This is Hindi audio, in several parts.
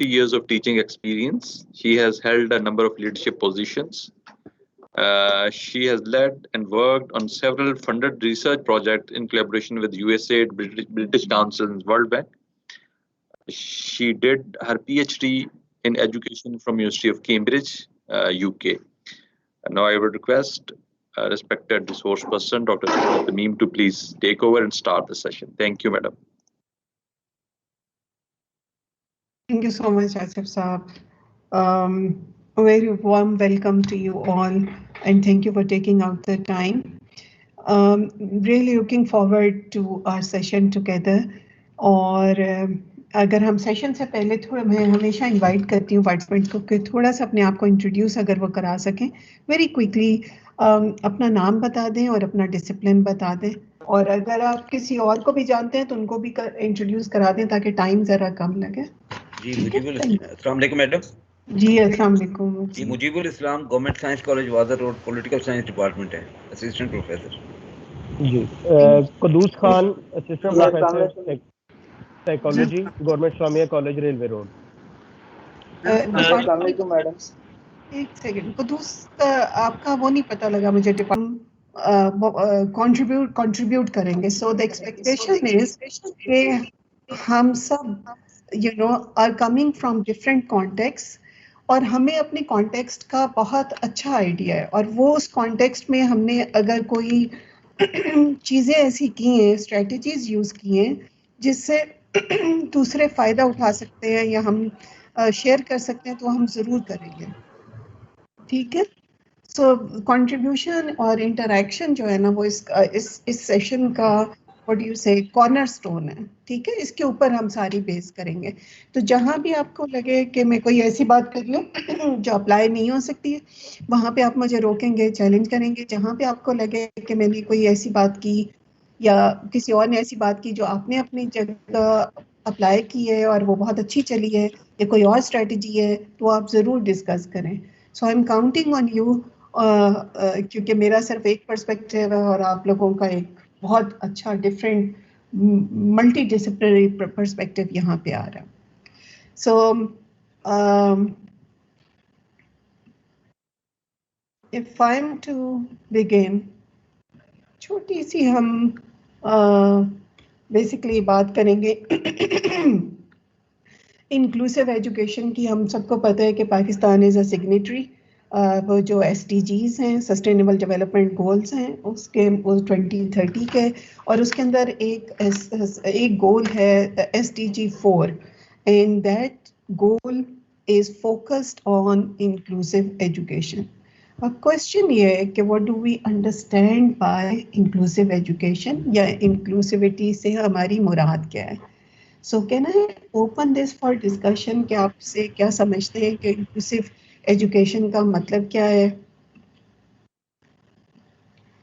years of teaching experience. She has held a number of leadership positions. She has led and worked on several funded research projects in collaboration with USAID, British Council, and World Bank. She did her PhD in education from University of Cambridge, UK. And now I would request respected resource person, Dr. Tamim, to please take over and start the session. Thank you, madam. Thank you so much, Asif Saab. A very warm welcome to you all, and thank you for taking out the time. Really looking forward to our session together. और अगर हम सेशन से पहले थोड़ा, मैं हमेशा इनवाइट करती हूँ पार्टिसिपेंट को कि थोड़ा सा अपने आप को इंट्रोड्यूस अगर वो करा सकें वेरी क्विकली, अपना नाम बता दें और अपना डिसिप्लिन बता दें, और अगर आप किसी और को भी जानते हैं तो उनको भी इंट्रोड्यूस करा दें ताकि टाइम ज़रा कम लगे। जी मुजीबुल, अस्सलाम वालेकुम मैडम। जी अस्सलाम वालेकुम। जी Mujibul Islam, government science college Wadar road, political science department है, असिस्टेंट प्रोफेसर। जी Qudoos Khan, assistant professor psychology, government Islamia college, railway road. अस्सलाम वालेकुम मैडम। एक सेकंड, कुदूस आपका वो नहीं पता लगा मुझे, कंट्रीब्यूट करेंगे। सो द एक्सपेक्टेशन इज कि हम सब are coming from different context, और हमें अपने कॉन्टेक्स्ट का बहुत अच्छा आइडिया है, और वो उस कॉन्टेक्स्ट में हमने अगर कोई चीज़ें ऐसी की हैं, स्ट्रेटजीज यूज़ की हैं जिससे दूसरे फ़ायदा उठा सकते हैं या हम शेयर कर सकते हैं, तो हम ज़रूर करेंगे। ठीक है, सो कंट्रीब्यूशन और इंटरैक्शन जो है ना, वो इस सेशन का व्हाट यू से कॉर्नरस्टोन है। ठीक है, इसके ऊपर हम सारी बेस करेंगे। तो जहाँ भी आपको लगे कि मैं कोई ऐसी बात कर रही हूँ जो अप्लाई नहीं हो सकती है, वहाँ पे आप मुझे रोकेंगे, चैलेंज करेंगे। जहाँ पे आपको लगे कि मैंने कोई ऐसी बात की या किसी और ने ऐसी बात की जो आपने अपनी जगह अप्लाई की है और वो बहुत अच्छी चली है, या कोई और स्ट्रेटजी है, तो आप ज़रूर डिस्कस करें। So I am counting on you, क्योंकि मेरा सिर्फ एक पर्सपेक्टिव है और आप लोगों का एक बहुत अच्छा डिफरेंट मल्टी डिसिप्लिनरी पर्सपेक्टिव यहाँ पे आ रहा है। So if I am to begin, छोटी सी हम बेसिकली बात करेंगे इंक्लूसिव एजुकेशन की। हम सबको पता है कि पाकिस्तान इज़ अ सिग्नेटरी, वो जो SDGs हैं, सस्टेनेबल डेवलपमेंट गोल्स हैं, उसके वो 2030 के, और उसके अंदर एक गोल है SDG 4, and that goal is focused on inclusive education. अब क्वेश्चन ये है कि what do we understand by inclusive education, या इंक्लूसिविटी से हमारी मुराद क्या है। So can I open this for discussion कि आपसे क्या समझते हैं कि इंक्लूसिव एजुकेशन का मतलब क्या है।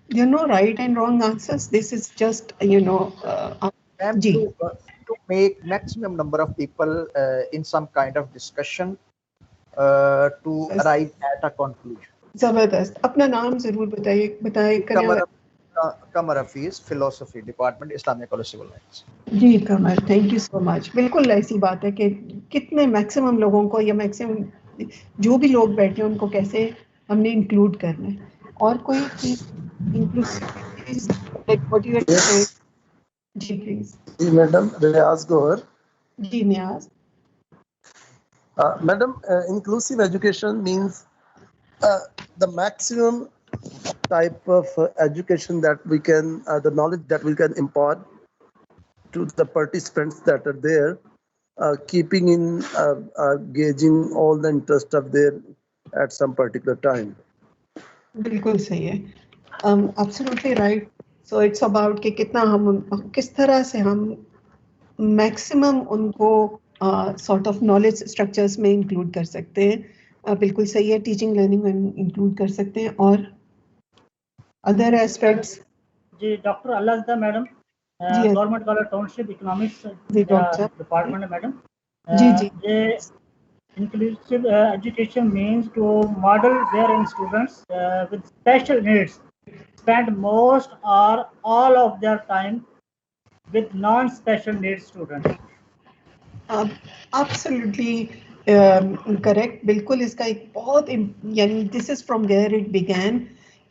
Right and wrong answers, this is just जी, to make maximum number of people in some kind of discussion to arrive at a conclusion. जबरदस्त। अपना नाम जरूर बताइए। Qamar Hafeez, philosophy department, Islamia college, civil lines. जी Qamar, thank you so much. बिल्कुल ऐसी बात है कि कितने मैक्सिमम लोगों को, या मैक्सिमम जो भी लोग बैठे हैं उनको कैसे हमने इंक्लूड करना है। और कोई चीज जी प्लीज। जी मैडम, रियाज गौहर। जी Niaz. Madam, inclusive education means the maximum type of education that we can, the knowledge that we can impart to the participants that are there, keeping in gauging all the interest of their at some particular time. बिल्कुल सही है, absolutely right. So it's about कि कितना हम, किस तरह से हम मैक्सिमम उनको सॉर्ट ऑफ नॉलेज स्ट्रक्चर्स में इंक्लूड कर सकते हैं। बिल्कुल सही है, टीचिंग लर्निंग में इंक्लूड कर सकते हैं। और अदर एस्पेक्ट्स? जी doctor Allah madam, government college township economics department है मैडम। जी जी। Inclusive education means to model wherein students with special needs spend most or all of their time with non-special needs students. Absolutely correct, बिल्कुल इसका एक बहुत यानी this is from where it began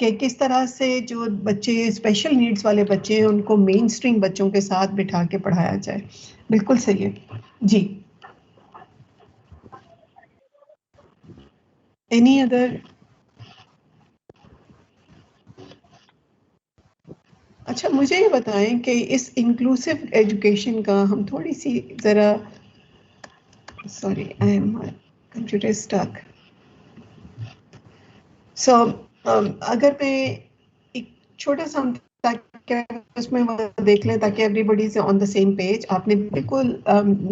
कि किस तरह से जो बच्चे स्पेशल नीड्स वाले बच्चे हैं उनको मेन स्ट्रीम बच्चों के साथ बिठा के पढ़ाया जाए। बिल्कुल सही है जी। Any other? अच्छा मुझे ये बताएं कि इस इंक्लूसिव एजुकेशन का हम थोड़ी सी ज़रा, sorry I am computer stuck. So अगर मैं एक छोटा सा ताकि उसमें वो देख लें ताकि everybody is on the same page. आपने बिल्कुल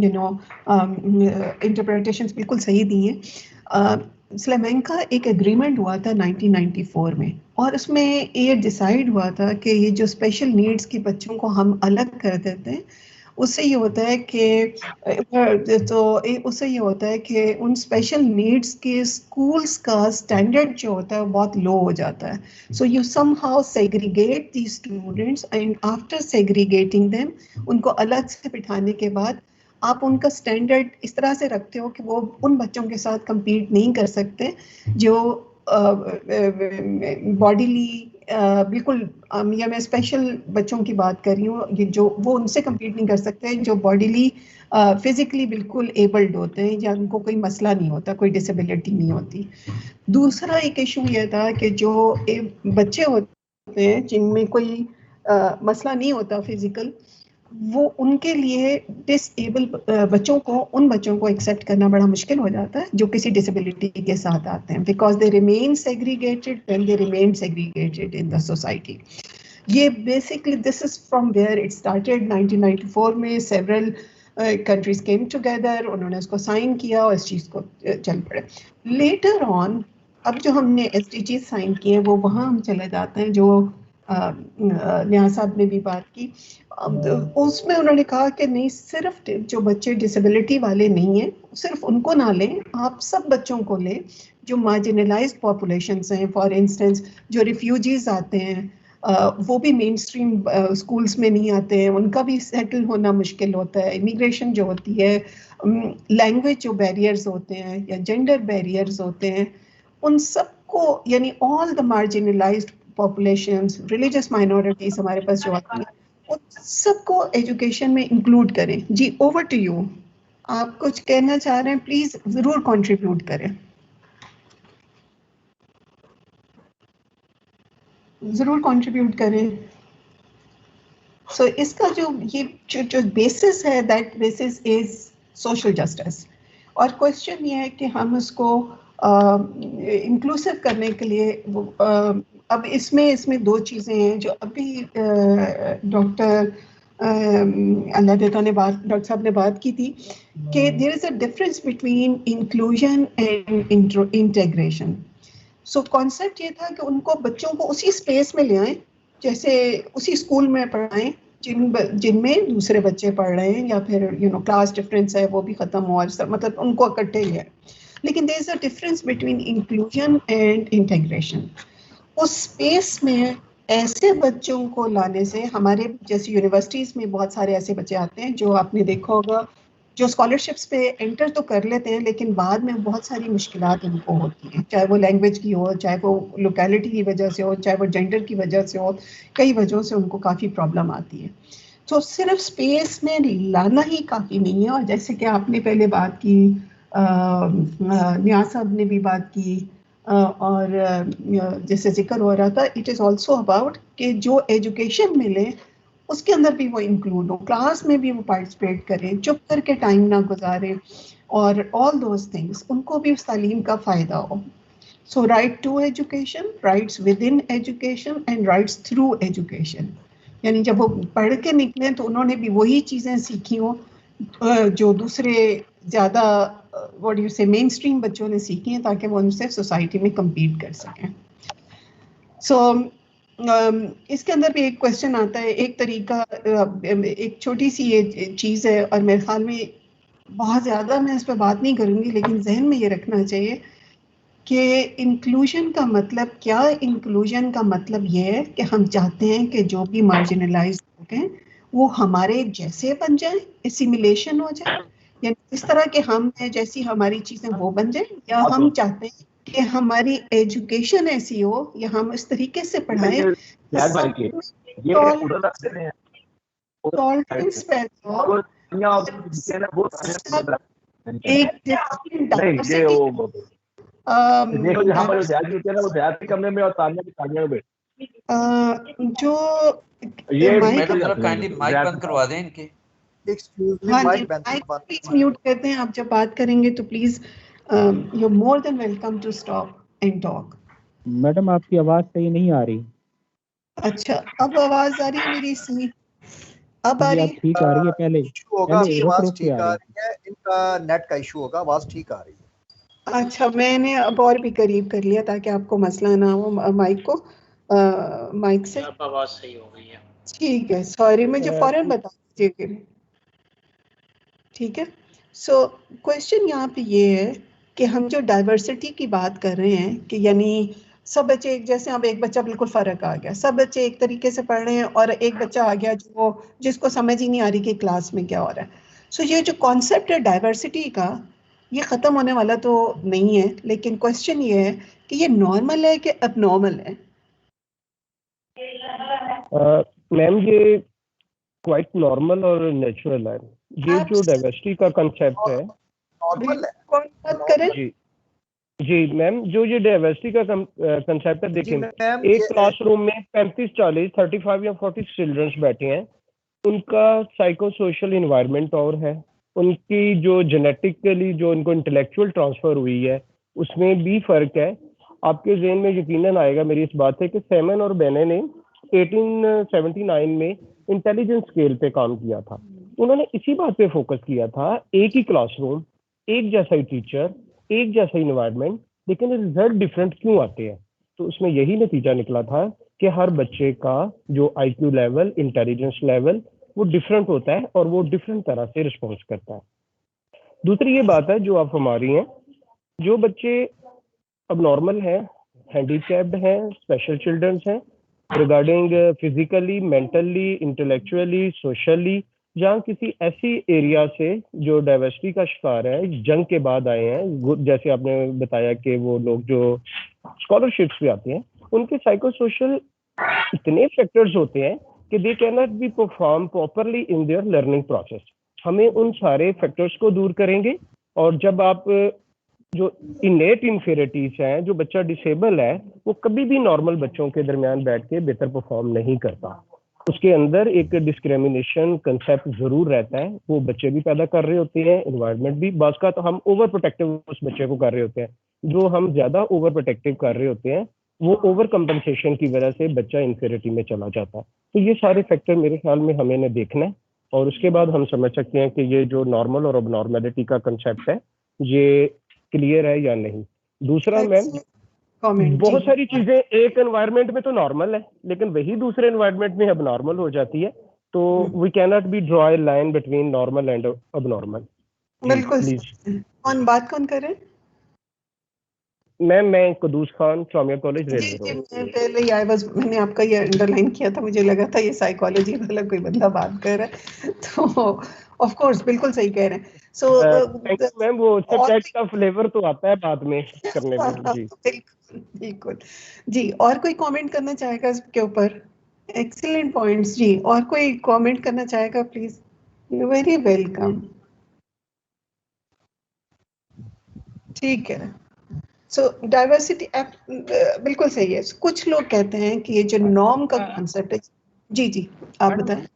यू नो इंटरप्रिटेशंस बिल्कुल सही दी हैं। स्लेमेन का एक एग्रीमेंट हुआ था 1994 में और उसमें ये डिसाइड हुआ था कि ये जो स्पेशल नीड्स के बच्चों को हम अलग कर देते हैं उससे ये होता है कि उससे ये होता है कि उन स्पेशल नीड्स के स्कूल्स का स्टैंडर्ड जो होता है वो बहुत लो हो जाता है। So you somehow segregate the students and after segregating them उनको अलग से बिठाने के बाद आप उनका स्टैंडर्ड इस तरह से रखते हो कि वो उन बच्चों के साथ compete नहीं कर सकते जो बॉडीली बिल्कुल या मैं स्पेशल बच्चों की बात कर रही हूँ, ये जो वो उनसे compete नहीं कर सकते जो बॉडीली फिजिकली बिल्कुल एबल्ड होते हैं या उनको कोई मसला नहीं होता, कोई डिसेबिलिटी नहीं होती। दूसरा एक इशू ये था कि जो बच्चे होते हैं जिनमें कोई मसला नहीं होता फिजिकल, वो उनके लिए डिसेबल बच्चों को उन बच्चों को एक्सेप्ट करना बड़ा मुश्किल हो जाता है जो किसी डिसेबिलिटी के साथ आते हैं, because they remain segregated when they remain segregated in the society. ये basically this is from where it started. 1994 में सेवरल कंट्रीज केम टुगेदर, उन्होंने उसको साइन किया और इस चीज़ को चल पड़े। लेटर ऑन अब जो हमने SDG साइन किए वो वहाँ हम चले जाते हैं जो निया साहब ने भी बात की। उसमें उन्होंने कहा कि नहीं, सिर्फ जो बच्चे डिसेबिलिटी वाले नहीं हैं सिर्फ उनको ना लें, आप सब बच्चों को लें जो मार्जिनलाइज्ड पॉपुलेशंस हैं। फॉर इंस्टेंस जो रिफ्यूजीज आते हैं वो भी मेन स्ट्रीम स्कूल्स में नहीं आते हैं, उनका भी सेटल होना मुश्किल होता है। इमिग्रेशन जो होती है, लैंग्वेज जो बैरियर्स होते हैं या जेंडर बैरियर्स होते हैं, उन सबको यानी all the marginalised populations, religious minorities हमारे पास जो आती हैं उन सबको एजुकेशन में इंक्लूड करें। जी ओवर टू यू, आप कुछ कहना चाह रहे हैं, प्लीज जरूर कंट्रीब्यूट करें, जरूर कंट्रीब्यूट करें। सो इसका जो बेसिस है, that basis is social justice. और क्वेश्चन ये है कि हम उसको इंक्लूसिव करने के लिए अब इसमें दो चीज़ें हैं जो अभी डॉक्टर डॉक्टर साहब ने बात की थी कि there is a difference between inclusion and integration. So concept ये था कि उनको बच्चों को उसी स्पेस में ले आएं, जैसे उसी स्कूल में पढ़ाएं जिनमें दूसरे बच्चे पढ़ रहे हैं, या फिर क्लास डिफरेंस है वो भी खत्म हो, मतलब उनको इकट्ठे ही है। लेकिन there is a difference between inclusion and integration. उस स्पेस में ऐसे बच्चों को लाने से, हमारे जैसे यूनिवर्सिटीज में बहुत सारे ऐसे बच्चे आते हैं जो आपने देखा होगा जो स्कॉलरशिप्स पे एंटर तो कर लेते हैं लेकिन बाद में बहुत सारी मुश्किलात उनको होती हैं, चाहे वो लैंग्वेज की हो, चाहे वो लोकेलिटी की वजह से हो, चाहे वो जेंडर की वजह से हो, कई वजहों से उनको काफ़ी प्रॉब्लम आती है। तो सिर्फ स्पेस में लाना ही काफ़ी नहीं है। और जैसे कि आपने पहले बात की, नियाज साहब ने भी बात की, और जैसे जिक्र हो रहा था, इट इज़ ऑल्सो अबाउट कि जो एजुकेशन मिले उसके अंदर भी वो इंक्लूड हो, क्लास में भी वो पार्टिसिपेट करें, चुप करके टाइम ना गुजारें, और ऑल दोज थिंग्स, उनको भी उस तालीम का फ़ायदा हो। So right to education, rights within education and rights through education. यानी जब वो पढ़ के निकले तो उन्होंने भी वही चीज़ें सीखी हो जो दूसरे ज़्यादा व्हाट डू यू से मेन स्ट्रीम बच्चों ने सीखी हैं, ताकि वो उनसे सोसाइटी में कम्पीट कर सकें। सो इसके अंदर भी एक क्वेश्चन आता है, एक तरीका, एक छोटी सी ये चीज़ है और मेरे ख्याल में बहुत ज़्यादा मैं इस पर बात नहीं करूँगी, लेकिन जहन में ये रखना चाहिए कि इंक्लूजन का मतलब क्या। इंक्लूजन का मतलब ये है कि हम चाहते हैं कि जो भी मार्जिनलाइज लोग हैं वो हमारे जैसे बन जाएं, एसिमिलेशन हो जाए, यानी इस तरह के हम हैं जैसी हमारी चीजें वो बन जाए, या हम चाहते हैं कि हमारी एजुकेशन ऐसी हो या हम इस तरीके से पढ़ाएं टॉलरेंस पैदा हो, एक डिफरेंट डाइवर्सिटी जो मैडम जरा काइंडली माइक बंद करवा दें इनके। माइक प्लीज म्यूट करते हैं। आप जब बात करेंगे तो please you are more than welcome to stop and talk. Madam आपकी आवाज सही नहीं आ रही। अच्छा, अब आवाज आ रही है मेरी सही? अब आ रही है? ठीक आ रही है। पहले आवाज ठीक आ रही है, इनका नेट का इशू होगा, आवाज ठीक आ रही है। अच्छा, मैंने अब और भी करीब कर लिया ताकि आपको मसला ना हो माइक को, माइक से। अब आवाज सही हो गई है। ठीक है, सॉरी, मुझे फौरन बता दीजिए। ठीक है, सो क्वेश्चन यहाँ पे ये है कि हम जो डाइवर्सिटी की बात कर रहे हैं कि यानी सब बच्चे एक जैसे, अब एक बच्चा बिल्कुल फर्क आ गया, सब बच्चे एक तरीके से पढ़ रहे हैं और एक बच्चा आ गया जिसको समझ ही नहीं आ रही कि क्लास में क्या हो रहा है। सो ये जो कॉन्सेप्ट है डाइवर्सिटी का, ये खत्म होने वाला तो नहीं है, लेकिन क्वेश्चन ये है कि ये नॉर्मल है कि अबनॉर्मल है? मैम ये क्वाइट नॉर्मल और नेचुरल है। ये जो डाइवर्सिटी का कंसेप्ट है, कौन बात करें? जी मैम, जो ये डाइवर्सिटी का कंसेप्ट है, देखें एक क्लासरूम में 35, 40, 35 या 40 चिल्ड्रंस बैठे हैं, उनका साइको सोशल इन्वायरमेंट और है, उनकी जो जेनेटिकली जो उनको इंटेलेक्चुअल ट्रांसफर हुई है उसमें भी फर्क है। आपके ज़हन में यकीनन आएगा मेरी इस बात है कि सैमन और बेने ने 1879 में इंटेलिजेंस स्केल पे काम किया था। उन्होंने इसी बात पे फोकस किया था, एक ही क्लासरूम, एक जैसा ही टीचर, एक जैसा ही इन्वायरमेंट, लेकिन रिजल्ट डिफरेंट क्यों आते हैं? तो उसमें यही नतीजा निकला था कि हर बच्चे का जो IQ लेवल, इंटेलिजेंस लेवल वो डिफरेंट होता है और वो डिफरेंट तरह से रिस्पॉन्स करता है। दूसरी ये बात है जो आप हमारी हैं, जो बच्चे अब नॉर्मल हैं, हैंडीकैप्ड हैं, स्पेशल चिल्ड्रंस हैं, regarding physically, mentally, intellectually, socially, जहाँ किसी ऐसी एरिया से जो डाइवर्सिटी का शिकार है, जंग के बाद आए हैं, जैसे आपने बताया कि वो लोग जो स्कॉलरशिप्स पे आते हैं, उनके साइको सोशल इतने फैक्टर्स होते हैं कि they can not be perform properly in their learning process. हमें उन सारे फैक्टर्स को दूर करेंगे, और जब आप जो इनेट इन्फेरिटीज हैं, जो बच्चा डिसेबल है, वो कभी भी नॉर्मल बच्चों के दरमियान बैठ के बेहतर परफॉर्म नहीं करता। उसके अंदर एक डिस्क्रिमिनेशन कंसेप्ट जरूर रहता है, वो बच्चे भी पैदा कर रहे होते हैं, एनवायरनमेंट भी। बास का तो हम ओवर प्रोटेक्टिव उस बच्चे को कर रहे होते हैं, जो हम ज्यादा ओवर प्रोटेक्टिव कर रहे होते हैं वो ओवर कंपनसेशन की वजह से बच्चा इन्फेरिटी में चला जाता है। तो ये सारे फैक्टर मेरे ख्याल में हमें ने देखना है, और उसके बाद हम समझ सकते हैं कि ये जो नॉर्मल और अबनॉर्मेलिटी का कंसेप्ट है ये क्लियर है या नहीं। दूसरा मैम, बहुत सारी चीजें एक एनवायरनमेंट में तो नॉर्मल है, लेकिन वही दूसरे एनवायरनमेंट में अब नॉर्मल हो जाती है, तो we can not be draw a line between normal and abnormal. बिल्कुल। कौन कर रहे हैं? मैं Qudoos Khan, Jamia college railway road. पहले मैंने आपका ये अंडरलाइन किया था, मुझे लगा था ये साइकोलॉजी वाला कोई बंदा बात कर रहा है, तो ऑफ कोर्स बिल्कुल सही कह रहे हैं। सो मैम वो टेक्स्ट का फ्लेवर तो आता है बाद में करने में। जी बिल्कुल जी। और कोई कमेंट करना चाहेगा इसके ऊपर? एक्सीलेंट पॉइंट्स जी। और कोई कमेंट करना चाहेगा प्लीज? You very welcome. ठीक है, सो डाइवर्सिटी बिल्कुल सही है। कुछ लोग कहते हैं कि ये जो नॉर्म का कॉन्सेप्ट है। जी जी, आप बताएं।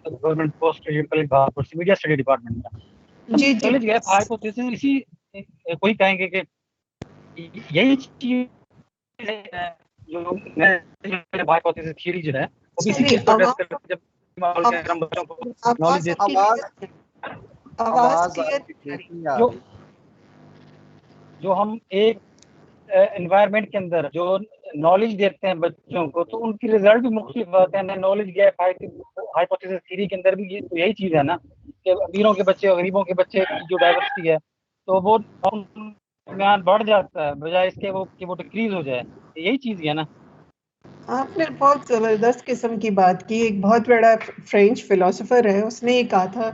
Government post graduate media study department में जी नॉलेज गैप हाइपोथेसिस, इसी कोई कहेंगे कि यही चीज है जो हाइपोथेसिस थ्योरी जो है वो भी इसी को एड्रेस करती है, जब हम बच्चों को नॉलेज देते हैं। जो हम एक एनवायरनमेंट के अंदर जो नॉलेज देते हैं बच्चों को, तो उनकी रिजल्ट भी मुख्तलिफ आते हैं। नॉलेज गैप हाइपोथेसिस थ्योरी के अंदर भी यही चीज है ना, कि अमीरों के बच्चे और गरीबों के बच्चे की जो डाइवर्सिटी है, तो वो दरमियान बढ़ जाता है बजाय इसके वो कि वो डिक्रीज हो जाए। यही चीज है ना। आपने बहुत जबरदस्त किस्म की बात की। एक बहुत बड़ा फ्रेंच फिलोसोफर है, उसने ये कहा था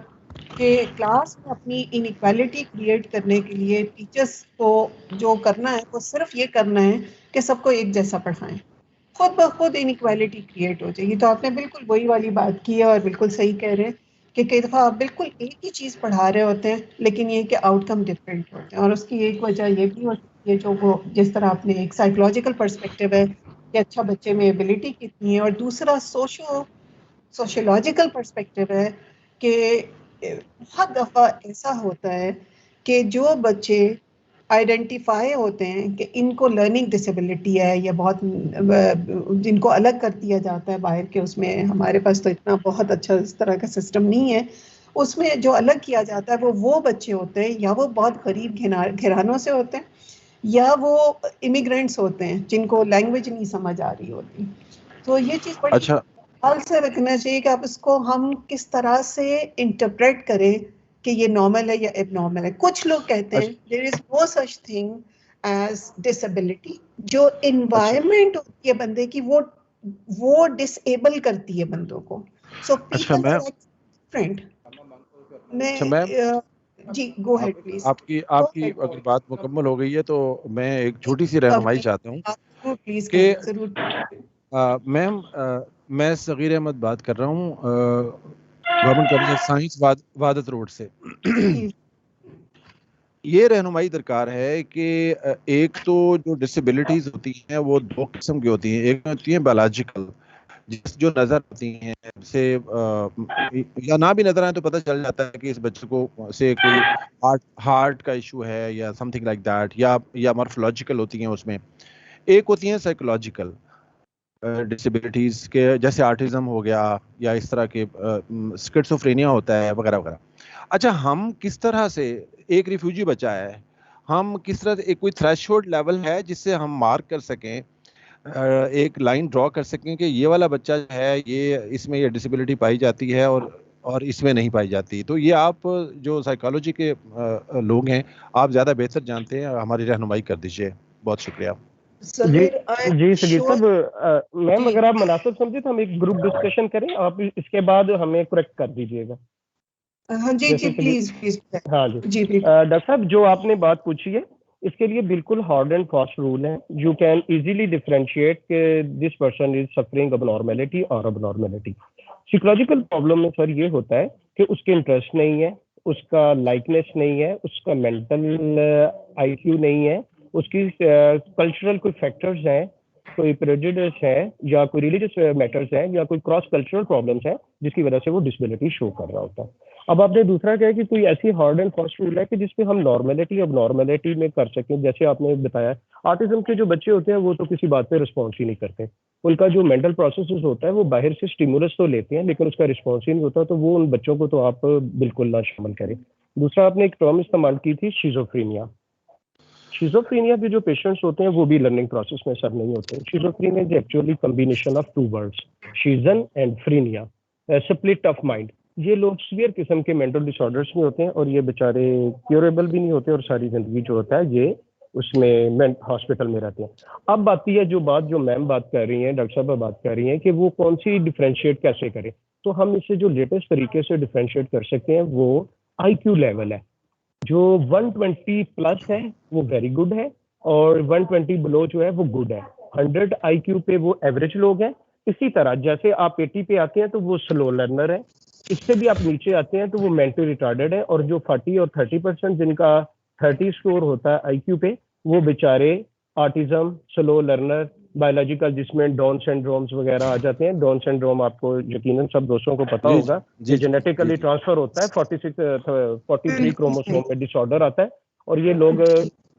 कि क्लास में अपनी इनइक्वालिटी क्रिएट करने के लिए टीचर्स को जो करना है वो सिर्फ ये करना है कि सबको एक जैसा पढ़ाएं, खुद ब खुद इनइक्वालिटी क्रिएट हो जाएगी। तो आपने बिल्कुल वही वाली बात की है और बिल्कुल सही कह रहे हैं कि कई दफ़ा आप बिल्कुल एक ही चीज़ पढ़ा रहे होते हैं लेकिन ये कि आउटकम डिफरेंट होते हैं, और उसकी एक वजह ये भी हो सकती है जो वो जिस तरह आपने एक साइकोलॉजिकल पर्सपेक्टिव है कि अच्छा बच्चे में एबिलिटी कितनी है, और दूसरा सोशियोलॉजिकल पर्सपेक्टिव है कि बहुत दफ़ा ऐसा होता है कि जो बच्चे आइडेंटिफाई होते हैं कि इनको लर्निंग डिसेबिलिटी है या बहुत जिनको अलग कर दिया जाता है बाहर के, उसमें हमारे पास तो इतना बहुत अच्छा इस तरह का सिस्टम नहीं है, उसमें जो अलग किया जाता है वो बच्चे होते हैं या वो बहुत गरीब घरानों से होते हैं या वो इमिग्रेंट्स होते हैं जिनको लैंग्वेज नहीं समझ आ रही होती। तो ये चीज़ बड़ी अच्छा ख्याल से रखना चाहिए कि आप इसको हम किस तरह से इंटरप्रेट करें कि ये नॉर्मल है या एबनॉर्मल है। कुछ लोग कहते हैं there is no such thing as disability, जो एनवायरनमेंट होती है बंदे की वो डिसेबल करती है बंदों को। So people are different. जी गो अहेड प्लीज। आपकी अगर बात मुकम्मल हो गई है तो मैं एक छोटी सी रहनुमाई चाहता हूँ कि मैम मैं सगीर अहमद बात कर रहा हूँ government college science Wahdat road से। ये रहनुमाई दरकार है कि एक तो जो डिसेबिलिटीज होती हैं वो दो किस्म की होती हैं। एक होती है बायोलॉजिकल जो नजर आती हैं से या ना भी नजर आए तो पता चल जाता है कि इस बच्चे को से कोई हार्ट का इशू है या समथिंग लाइक दैट, या मॉर्फोलॉजिकल होती हैं उसमें। एक होती हैं साइकोलॉजिकल डिसेबिलिटीज के, जैसे आर्टिज्म हो गया या इस तरह के स्किज़ोफ्रेनिया होता है वगैरह वगैरह। अच्छा, हम किस तरह से, एक रिफ्यूजी बच्चा है, हम किस तरह से एक कोई थ्रेशोल्ड लेवल है जिससे हम मार्क कर सकें, एक लाइन ड्रॉ कर सकें कि ये वाला बच्चा है ये इसमें ये डिसेबिलिटी पाई जाती है और इसमें नहीं पाई जाती? तो ये आप जो साइकोलॉजी के लोग हैं, आप ज़्यादा बेहतर जानते हैं, हमारी रहनुमाई कर दीजिए। बहुत शुक्रिया। जी सगीर साहब, मैम अगर आप मुनासिब समझे तो हम एक ग्रुप डिस्कशन करें, आप इसके बाद हमें करेक्ट कर दीजिएगा। हाँ जी जी प्लीज। हाँ जी डॉक्टर साहब, जो आपने बात पूछी है इसके लिए बिल्कुल हार्ड एंड फास्ट रूल है। यू कैन इजीली डिफरेंशिएट कि this person is suffering abnormality और अबनॉर्मेलिटी। साइकोलॉजिकल प्रॉब्लम में सर ये होता है कि उसके इंटरेस्ट नहीं है, उसका लाइकनेस नहीं है, उसका मेंटल आईक्यू नहीं है, उसकी कल्चरल कोई फैक्टर्स हैं, कोई प्रेजुडिस है या कोई रिलीजियस मैटर्स हैं या कोई क्रॉस कल्चरल प्रॉब्लम्स हैं जिसकी वजह से वो डिसेबिलिटी शो कर रहा होता है। अब आपने दूसरा कहा कि कोई ऐसी हार्ड एंड फास्ट रूल है कि जिसपे हम नॉर्मेलिटी अब नॉर्मेलिटी में कर सकें। जैसे आपने बताया ऑटिज्म के जो बच्चे होते हैं वो तो किसी बात पे रिस्पॉन्स ही नहीं करते, उनका जो मेंटल प्रोसेस होता है वो बाहर से स्टिमुलस तो लेते हैं लेकिन उसका रिस्पॉन्स ही नहीं होता, तो वो उन बच्चों को तो आप बिल्कुल ना शामिल करें। दूसरा आपने एक टर्म इस्तेमाल की थी शिजोफ्रेनिया। शिजोफ्रेनिया के जो पेशेंट्स होते हैं वो भी लर्निंग प्रोसेस में सर नहीं होते। Schizophrenia is actually combination of two words, schizen and phrenia, split of mind. ये लोग सीवियर किस्म के मेंटल डिसऑर्डर्स में होते हैं और ये बेचारे क्योरेबल भी नहीं होते और सारी जिंदगी जो होता है ये उसमें हॉस्पिटल में रहते हैं। अब आती है जो मैम बात कर रही हैं, डॉक्टर साहब बात कर रही हैं कि वो कौन सी डिफरेंशिएट कैसे करें। तो हम इससे जो लेटेस्ट तरीके से डिफरेंशिएट कर सकते हैं वो IQ लेवल है। जो 120 प्लस है वो वेरी गुड है और 120 बिलो जो है वो गुड है। 100 IQ पे वो एवरेज लोग हैं। इसी तरह जैसे आप 80 पे आते हैं तो वो स्लो लर्नर है, इससे भी आप नीचे आते हैं तो वो मेंटली रिटार्डेड है, और जो 40 और 30% जिनका 30 स्कोर होता है IQ पे वो बेचारे ऑटिज्म, स्लो लर्नर, बायोलॉजिकल जिसमें डाउन सिंड्रोम्स वगैरह आ जाते हैं। डाउन सिंड्रोम आपको यकीनन सब दोस्तों को पता होगा, ये जेनेटिकली ट्रांसफर होता है, 43 क्रोमोसोम में डिसऑर्डर आता है और ये लोग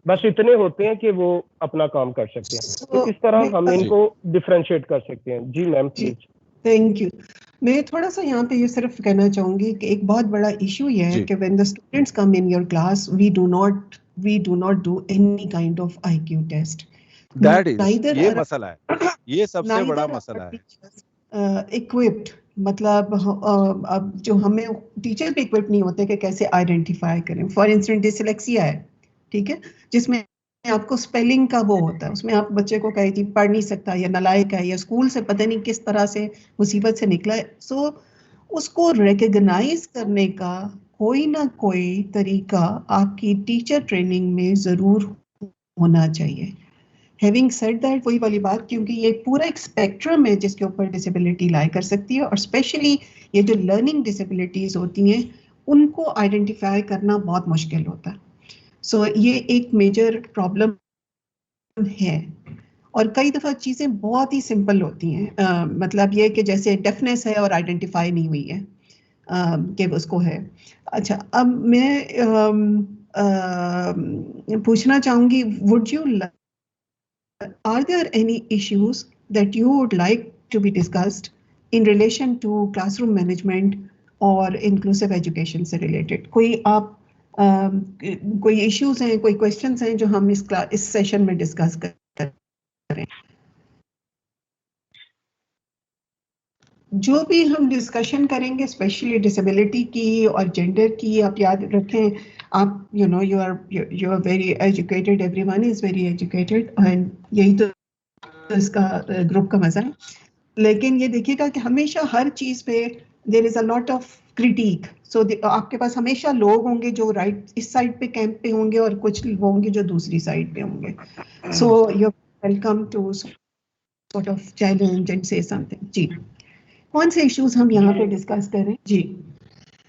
बस इतने होते हैं कि वो अपना काम कर सकते हैं। तो इस तरह हम इनको डिफरेंशिएट कर सकते हैं। जी मैम प्लीज। Thank you. मैं थोड़ा सा यहाँ पे ये सिर्फ कहना चाहूंगी कि एक बहुत बड़ा इशू ये है कि when the students come in your class we do not do any kind of IQ test. That is ये मसला है, ये सबसे बड़ा मसला है। इक्विप्ड मतलब अब जो हमें टीचर भी इक्विप्ड नहीं होते कि कैसे आइडेंटिफाई करें। फॉर इंस्टेंस डिसलेक्सिया है, ठीक है, जिसमें आपको स्पेलिंग का वो होता है, उसमें आप बच्चे को कहे जी पढ़ नहीं सकता या नालायक है या स्कूल से पता नहीं किस तरह से मुसीबत से निकला है। सो उसको रिकग्नाइज करने का कोई ना कोई तरीका आपकी टीचर ट्रेनिंग में जरूर होना चाहिए। हैविंग सेड दैट, वही वाली बात, क्योंकि ये पूरा एक स्पेक्ट्रम है जिसके ऊपर डिसेबिलिटी लाई कर सकती है, और स्पेशली ये जो लर्निंग डिसेबिलिटीज होती हैं उनको आइडेंटिफाई करना बहुत मुश्किल होता है। सो ये एक मेजर प्रॉब्लम है। और कई दफ़ा चीज़ें बहुत ही सिंपल होती हैं, मतलब ये कि जैसे डेफनेस है और आइडेंटिफाई नहीं हुई है कि उसको है। अच्छा, अब मैं पूछना चाहूँगी, would you are there any issues that you would like to be discussed in relation to classroom management or inclusive education से related? कोई आप कोई issues हैं, कोई questions हैं जो हम इस session में discuss करें? जो भी हम डिस्कशन करेंगे स्पेशली डिसेबिलिटी की और जेंडर की, आप याद रखें, आप you are very educated, everyone is very educated, and यही तो इसका ग्रुप का मजा है। लेकिन ये देखिएगा कि हमेशा हर चीज पे there is a lot of critic. So आपके पास हमेशा लोग होंगे जो राइट इस साइड पे कैंप पे होंगे और कुछ लोग होंगे जो दूसरी साइड पे होंगे। So you welcome to sort of challenge and say something. जी, कौन से इश्यूज हम यहाँ पे डिस्कस करें? जी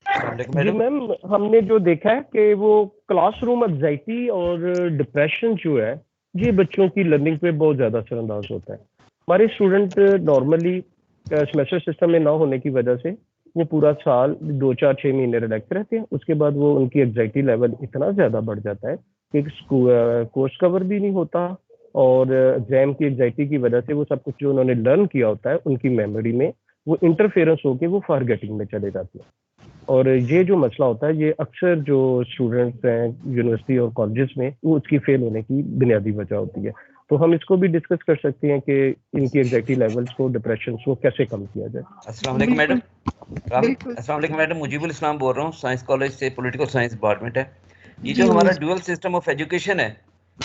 जी मैम, हमने जो देखा है कि वो क्लासरूम एंजाइटी और डिप्रेशन जो है ये बच्चों की लर्निंग पे बहुत ज़्यादा असरअंदाज होता है। हमारे स्टूडेंट नॉर्मली सेमेस्टर सिस्टम में ना होने की वजह से वो पूरा साल 2-4-6 महीने रिलैक्स रहते हैं, उसके बाद वो उनकी एंजाइटी लेवल इतना ज़्यादा बढ़ जाता है कि कोर्स कवर भी नहीं होता, और एग्जाम की एंजाइटी की वजह से वो सब कुछ जो उन्होंने लर्न किया होता है उनकी मेमोरी में वो इंटरफेरेंस होकर वो फॉरगेटिंग में चले जाते हैं। और ये जो मसला होता है ये अक्सर जो स्टूडेंट्स हैं यूनिवर्सिटी और कॉलेजेस में वो उसकी फेल होने की बुनियादी वजह होती है। तो हम इसको भी डिस्कस कर सकते हैं कि इनकी एंजाइटी लेवल्स को, डिप्रेशन को कैसे कम किया जाए। अस्सलाम वालेकुम मैडम। अस्सलाम वालेकुम मैडम, मुजीबुल इस्लाम बोल रहा हूँ, साइंस कॉलेज से, पॉलिटिकल साइंस डिपार्टमेंट है। ये जो हमारा ड्यूअल सिस्टम ऑफ एजुकेशन है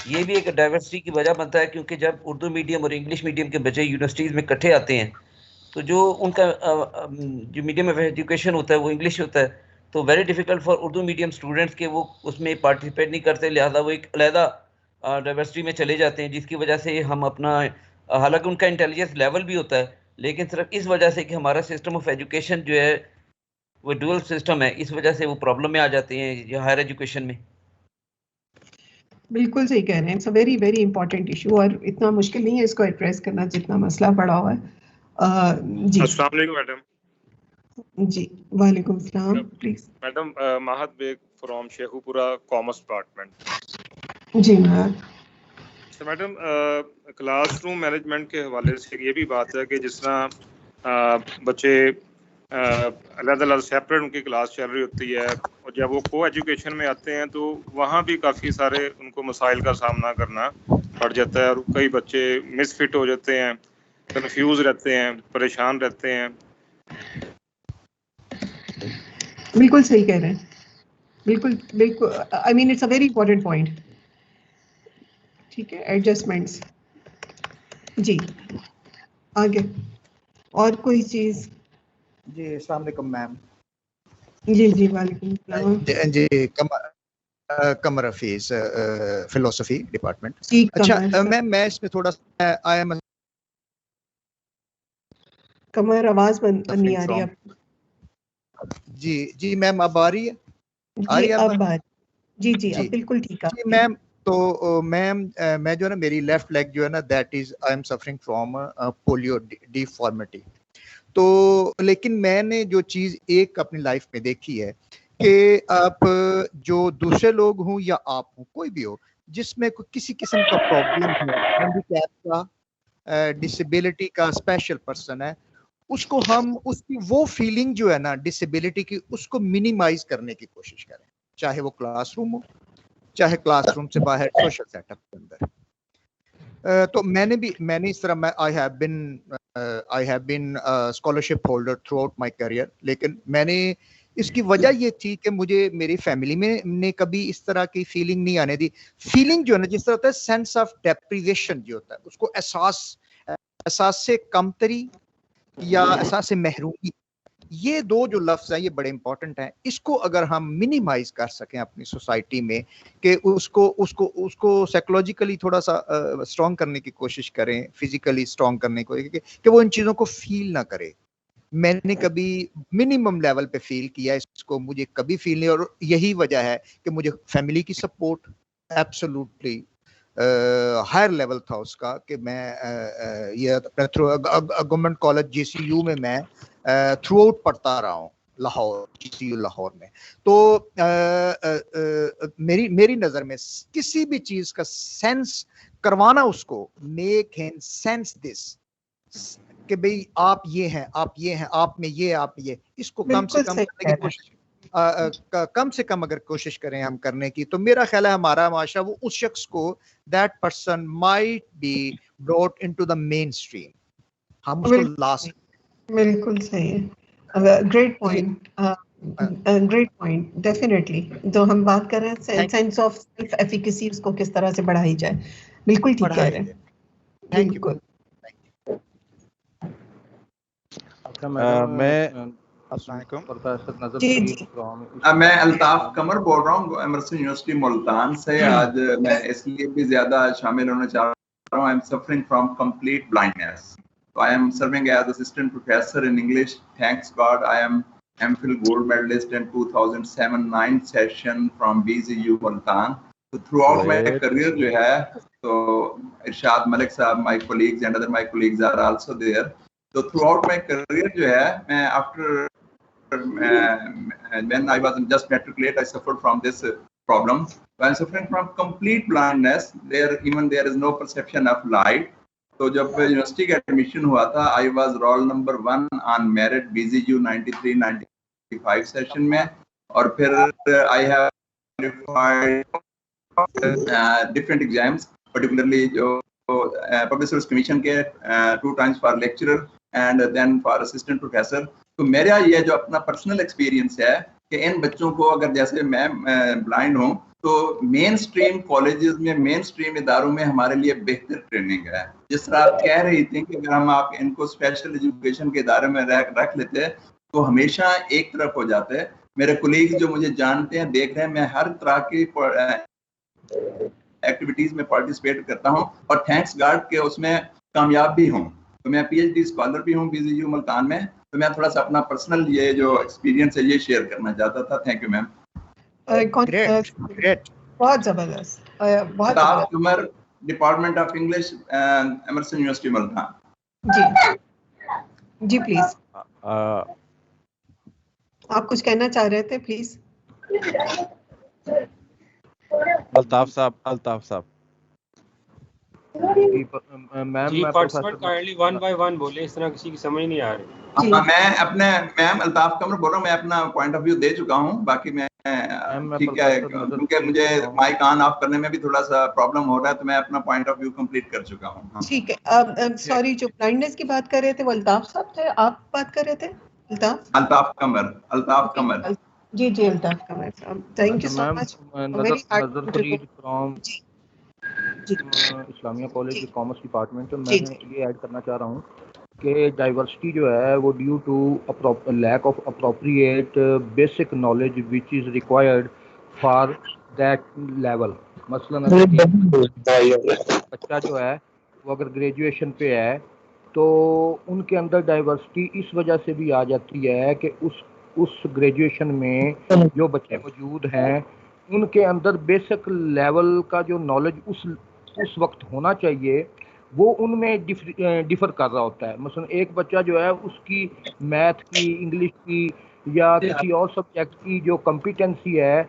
ये भी एक डाइवर्सिटी की वजह बनता है, क्योंकि जब उर्दू मीडियम और इंग्लिश मीडियम के बच्चे यूनिवर्सिटीज़ में इकट्ठे आते हैं तो जो उनका जो मीडियम ऑफ एजुकेशन होता है वो इंग्लिश होता है, तो very difficult for Urdu medium students के वो उसमें पार्टिसिपेट नहीं करते, लिहाजा वो एक अलहदा डाइवर्सिटी में चले जाते हैं, जिसकी वजह से हम अपना, हालांकि उनका इंटेलिजेंस लेवल भी होता है, लेकिन सिर्फ इस वजह से कि हमारा सिस्टम ऑफ एजुकेशन जो है वो डुअल सिस्टम है, इस वजह से वो प्रॉब्लम में आ जाते हैं हायर एजुकेशन में। बिल्कुल सही कह रहे हैं, it's a very very important issue और इतना मुश्किल नहीं है इसको एड्रेस करना जितना मसला पड़ा हुआ है। जी अस्सलाम वालेकुम मैडम। जी वालेकुम सलाम, please. Madam Mahad Baig from Sheikhupura commerce department. जी महद। तो मैडम क्लासरूम मैनेजमेंट के हवाले से ये भी बात है कि जिस तरह बच्चे अलग-अलग सेपरेट उनकी क्लास चल रही होती है और जब वो को एजुकेशन में आते हैं तो वहाँ भी काफ़ी सारे उनको मसाइल का सामना करना पड़ जाता है और कई बच्चे मिसफिट हो जाते हैं, कंफ्यूज रहते हैं, परेशान रहते हैं। बिल्कुल सही कह रहे हैं, बिल्कुल बिल्कुल, I mean it's a very important point. ठीक है, एडजस्टमेंट्स। जी आगे और कोई चीज? जी अस्सलाम वालेकुम मैम। जी जी वालेकुम सलाम। जी कमर हफीज, फिलोसफी डिपार्टमेंट। अच्छा मैम मैं इसमें थोड़ा सा आई एम कमर आवाज नहीं आ रही है। जी जी मैम अब आ रही है? आ रही है अब? जी जी अब बिल्कुल ठीक है। जी मैम, तो मैम मैं जो है ना, मेरी लेफ्ट लेग जो है ना, that is I am suffering from polio deformity. तो लेकिन मैंने जो चीज़ एक अपनी लाइफ में देखी है कि आप जो दूसरे लोग हों या आप हों, कोई भी हो जिसमें किसी किस्म का प्रॉब्लम है, हैंडीकैप का, डिसेबिलिटी का, स्पेशल पर्सन है, उसको हम उसकी वो फीलिंग जो है ना डिसेबिलिटी की, उसको मिनिमाइज करने की कोशिश करें, चाहे वो क्लासरूम हो, चाहे क्लासरूम से बाहर सोशल सेटअप के अंदर। तो मैंने इस तरह मैं I have been scholarship holder throughout my career, लेकिन मैंने इसकी वजह ये थी कि मुझे मेरी फैमिली में ने कभी इस तरह की फीलिंग नहीं आने दी। फीलिंग जो है ना, जिस तरह होता है सेंस ऑफ डेप्रिवेशन जो होता है, उसको एहसास से कमतरी या एहसास से महरूमी, ये दो जो लफ्ज हैं ये बड़े इंपॉर्टेंट हैं। इसको अगर हम मिनिमाइज कर सकें अपनी सोसाइटी में, कि उसको साइकोलॉजिकली थोड़ा सा स्ट्रॉन्ग करने की कोशिश करें, फिजिकली स्ट्रॉन्ग करने को, कि वो इन चीज़ों को फील ना करे। मैंने कभी मिनिमम लेवल पे फील किया इसको, मुझे कभी फील नहीं, और यही वजह है कि मुझे फैमिली की सपोर्ट एब्सोल्युटली हायर लेवल था उसका, कि मैं ये थ्रू गवर्नमेंट कॉलेज GCU में मैं थ्रू आउट पढ़ता रहा हूँ, लाहौर, GCU लाहौर में। तो मेरी नज़र में किसी भी चीज़ का सेंस करवाना उसको, मेक हिम सेंस दिस, कि भाई आप ये हैं, आप ये हैं, आप में ये, आप ये, इसको कम से कम करने की कोशिश, कम से कम अगर कोशिश करें हम करने की, तो मेरा ख्याल है हमारा माशरा वो उस शख्स को, that person might be brought into the main stream, हम उसको लास्ट। बिल्कुल सही है, great point, great point, definitely. जो हम बात कर रहे हैं सेंस ऑफ सेल्फ एफिकेसी, उसको किस तरह से बढ़ाई जाए, बिल्कुल ठीक कह रहे हैं। Thank you. मैं अल्ताफ कमर बोल रहा हूँ एमरसन यूनिवर्सिटी मुल्तान से। आज मैं इसलिए भी ज्यादा शामिल होना चाह रहा हूँ, I am suffering from complete blindness, so I am serving as assistant professor in English. Thanks God, I am MPhil gold medalist in 2007-9 session from BZU Multan. So throughout my career जो है, तो इरशाद मलिक साहब, my colleagues and other my colleagues are also there. So throughout my career जो है, मैं after when I was just matriculate, I suffered from this problem. So I am suffering from complete blindness. There is no perception of light. तो जब यूनिवर्सिटी का एडमिशन हुआ था, I was roll number 1 on merit BZU 93-95 session में, और फिर I have different exams, particularly जो पब्लिक सर्विस कमीशन के 2 times for lecturer and then for assistant professor. तो मेरा ये जो अपना पर्सनल एक्सपीरियंस है कि इन बच्चों को, अगर जैसे मैं ब्लाइंड हूँ, तो मेन स्ट्रीम कॉलेजेस में, मेन स्ट्रीम इदारों में हमारे लिए बेहतर ट्रेनिंग है। जिस तरह आप कह रही थी कि अगर हम आप इनको स्पेशल एजुकेशन के इदारे में रख लेते तो हमेशा एक तरफ हो जाते। मेरे कोलीग्स जो मुझे जानते हैं, देख रहे हैं, मैं हर तरह की एक्टिविटीज में पार्टिसिपेट करता हूं, और थैंक्स गॉड के उसमें कामयाब भी हूं। तो मैं PhD स्कॉलर भी हूं BZU मुल्तान में। तो मैं थोड़ा सा अपना पर्सनल ये जो एक्सपीरियंस है ये शेयर करना चाहता था। Thank you ma'am. ग्रेट, बहुत जबरदस्त, बहुत जबरदस्त। Umar, department of English, Emerson university Multan. जी प्लीज, आप कुछ कहना चाह रहे थे, प्लीज। अल्ताफ साहब मैम पार्टिसिपेंट काइंडली 1 बाय 1 बोले, इस तरह किसी की समझ नहीं आ रही। मैं अपने मैम अल्ताफ कमर बोल रहा हूँ, मैं अपना पॉइंट ऑफ व्यू दे चुका हूँ। बाकी मैं ठीक है, क्योंकि मुझे माइक ऑन ऑफ करने में भी थोड़ा सा प्रॉब्लम हो रहा है, तो मैं अपना पॉइंट ऑफ व्यू कंप्लीट कर चुका हूँ। ठीक है, सॉरी, जो ब्लाइंडनेस की बात कर रहे थे वो अल्ताफ साहब थे, आप बात कर रहे थे? अल्ताफ कमर। जी अल्ताफ कमर साहब, thank you so much. Nazar Farid from Islamia college commerce department. मैं ये ऐड करना चाह रहा हूँ कि डाइवर्सिटी जो है वो due to lack of appropriate basic knowledge which is required for that level. मसलन बच्चा जो है वो अगर ग्रेजुएशन पे है तो उनके अंदर डाइवर्सिटी इस वजह से भी आ जाती है कि उस ग्रेजुएशन में जो बच्चे मौजूद हैं उनके अंदर बेसिक लेवल का जो नॉलेज उस वक्त होना चाहिए वो उनमें डिफर कर रहा होता है। मसलन एक बच्चा जो है उसकी मैथ की, इंग्लिश की या किसी और सब्जेक्ट की जो कॉम्पिटेंसी है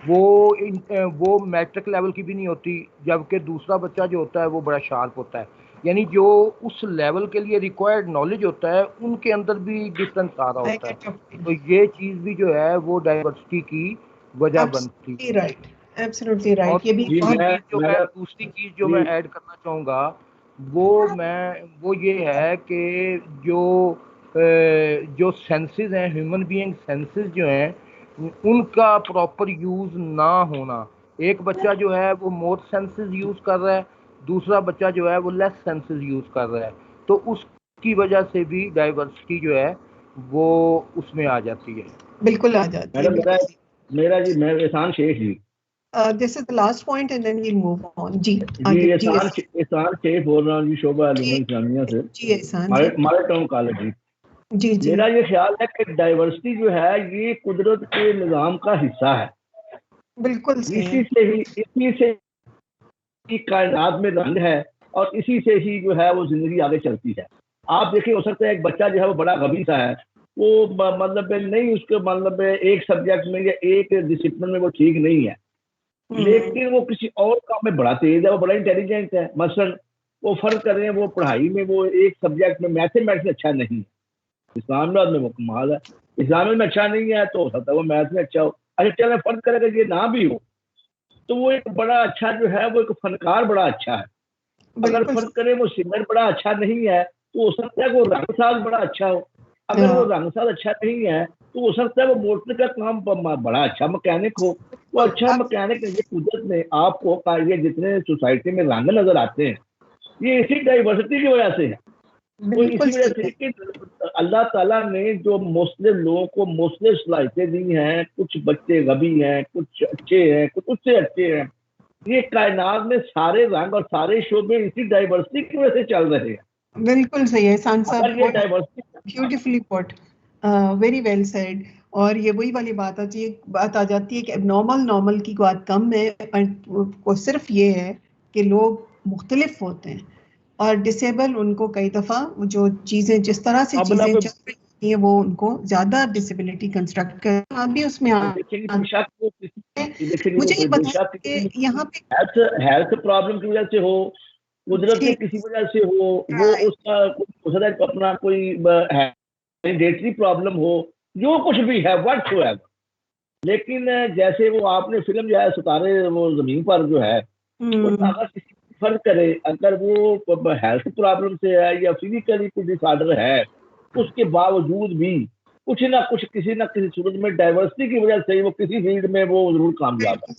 वो मैट्रिक लेवल की भी नहीं होती, जबकि दूसरा बच्चा जो होता है वो बड़ा शार्प होता है। यानी जो उस लेवल के लिए रिक्वायर्ड नॉलेज होता है उनके अंदर भी डिफरेंस आ रहा होता है। तो ये चीज़ भी जो है वो डाइवर्सिटी की वजह बनती है। Right, absolutely right. ये भी दूसरी चीज़ जो मैं ऐड करना चाहूँगा वो ये है कि जो जो सेंसेस हैं, ह्यूमन बीइंग सेंसेस जो हैं, उनका प्रॉपर यूज ना होना। एक बच्चा जो है वो मोर सेंसेस यूज कर रहा है, दूसरा बच्चा जो है वो लेस सेंसेस यूज कर रहा है, तो उसकी वजह से भी डाइवर्सिटी जो है वो उसमें आ जाती है। बिल्कुल आ जाती है। मेरा जी, मैं एहसान शेख जी। This is the last point and then we'll move on. जी एहसान शेख बोल रहा हूँ जी, शोभा अलूम इस्लामिया से। जी एहसान मारे टाउन कॉलेज जी। जी मेरा ये ख्याल है कि डाइवर्सिटी जो है ये कुदरत के निज़ाम का हिस्सा है। बिल्कुल इसी से ही कायनात में रंग है और इसी से ही जो है वो जिंदगी आगे चलती है। आप देखिए, हो सकता है एक बच्चा जो है वो बड़ा गबी सा है, वो मतलब नहीं, उसके मतलब एक सब्जेक्ट में या एक डिसिप्लिन में वो ठीक नहीं है, लेकिन वो किसी और काम में बड़ा तेज है, वो बड़ा इंटेलिजेंट है। मसलन वो फर्क कर रहे हैं, वो पढ़ाई में वो एक सब्जेक्ट में मैथमेटिक्स में अच्छा नहीं है, इस्लाम में वो कमाल है, इस्लाम में अच्छा नहीं है तो हो सकता है वो मैथ में अच्छा हो। अच्छा चलो फर्क करेगा ये ना भी हो तो वो एक बड़ा अच्छा जो है वो एक फनकार बड़ा अच्छा है। अगर फर्क करें वो सिंगर बड़ा अच्छा नहीं है तो हो सकता है वो रंगसाज बड़ा अच्छा हो। अगर वो रंगसाज अच्छा नहीं है तो हो सकता है वो मोटर का काम बड़ा अच्छा मैकेनिक हो। वो अच्छा मैकेनिक है। ये कुदरत ने आपको ये जितने सोसाइटी में रंग नजर आते हैं ये इसी डाइवर्सिटी की वजह से है। वो इसी वजह से कि अल्लाह ताला ने जो मुस्लिम लोगों को मुस्लिम सलाहियतें दी हैं, कुछ बच्चे गबी हैं, कुछ अच्छे हैं, कुछ उससे अच्छे हैं। ये कायनात में सारे रंग और सारे शोबे इसी डाइवर्सिटी की वजह से चल रहे हैं। बिल्कुल सही है सांसद, ये diversity beautifully put, very well said. और ये वही वाली बात आ जाती है कि नॉर्मल की बात कम है, को सिर्फ ये है कि लोग मुख्तलिफ होते हैं और डिसेबल उनको कई दफा जो चीजें जिस तरह से चीजें चल रही हैं वो उनको ज्यादा डिसेबिलिटी कंस्ट्रक्ट कर भी उसमें मुझे ये बताइए यहाँ पे हेल्थ प्रॉब्लम की वजह से हो, कुदरत की किसी वजह से हो, वो उसका अपना कोई हेरिडिटरी प्रॉब्लम हो, जो कुछ भी है व्हाटसोएवर। लेकिन जैसे वो आपने फिल्म जो है सितारे वो जमीन पर जो है अगर किसी फर्क करे, अगर वो हेल्थ प्रॉब्लम से है या फिजिकली कोई डिसऑर्डर है, उसके बावजूद भी कुछ ना कुछ किसी ना किसी सूरत में डाइवर्सिटी की वजह से वो किसी फील्ड में वो जरूर कामयाब है।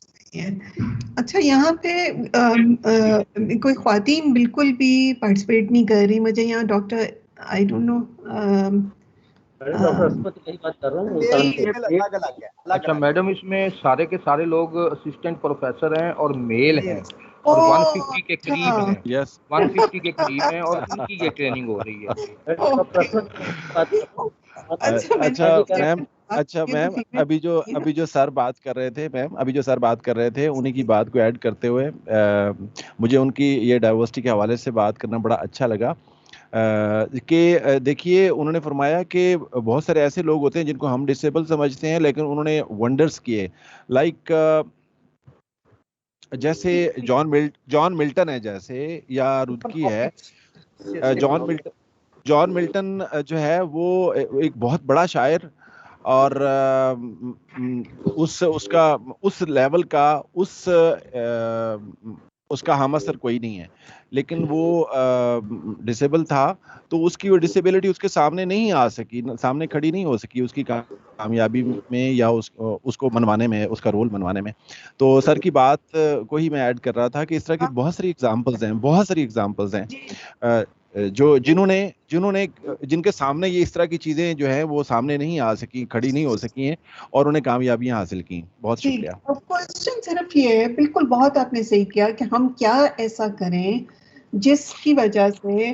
अच्छा यहाँ पे कोई ख्वातीन बिल्कुल भी पार्टिसिपेट नहीं कर रही। मुझे यहाँ डॉक्टर आई डोंट नो अच्छा मैडम, इसमें सारे के सारे लोग असिस्टेंट प्रोफेसर हैं और मेल हैं और 150 के करीब हैं। यस 150 के करीब हैं और उनकी ये ट्रेनिंग हो रही है। अच्छा मैम, अभी जो सर बात कर रहे थे मैम, अभी जो सर बात कर रहे थे उन्हीं की बात को ऐड करते हुए मुझे उनकी ये डाइवर्सिटी के हवाले से बात करना बड़ा अच्छा लगा कि देखिए उन्होंने फरमाया कि बहुत सारे ऐसे लोग होते हैं जिनको हम डिसेबल समझते हैं, लेकिन उन्होंने वंडर्स किए। लाइक जैसे जॉन मिल्टन है जैसे, या रुदकी है। जॉन मिल्टन जो है वो एक बहुत बड़ा शायर और उस लेवल का उसका हम असर कोई नहीं है, लेकिन वो डिसेबल था तो उसकी वो डिसेबिलिटी उसके सामने नहीं आ सकी, सामने खड़ी नहीं हो सकी उसकी कामयाबी में या उसको मनवाने में, उसका रोल मनवाने में। तो सर की बात को ही मैं ऐड कर रहा था कि इस तरह की बहुत सारी एग्जांपल्स हैं जो जिनके सामने ये इस तरह की चीजें जो है वो सामने नहीं आ सकी, खड़ी नहीं हो सकी हैं और उन्हें कामयाबियां हासिल की। बहुत शुक्रिया। क्वेश्चन सिर्फ ये है, बिल्कुल बहुत आपने सही किया कि हम क्या ऐसा करें जिसकी वजह से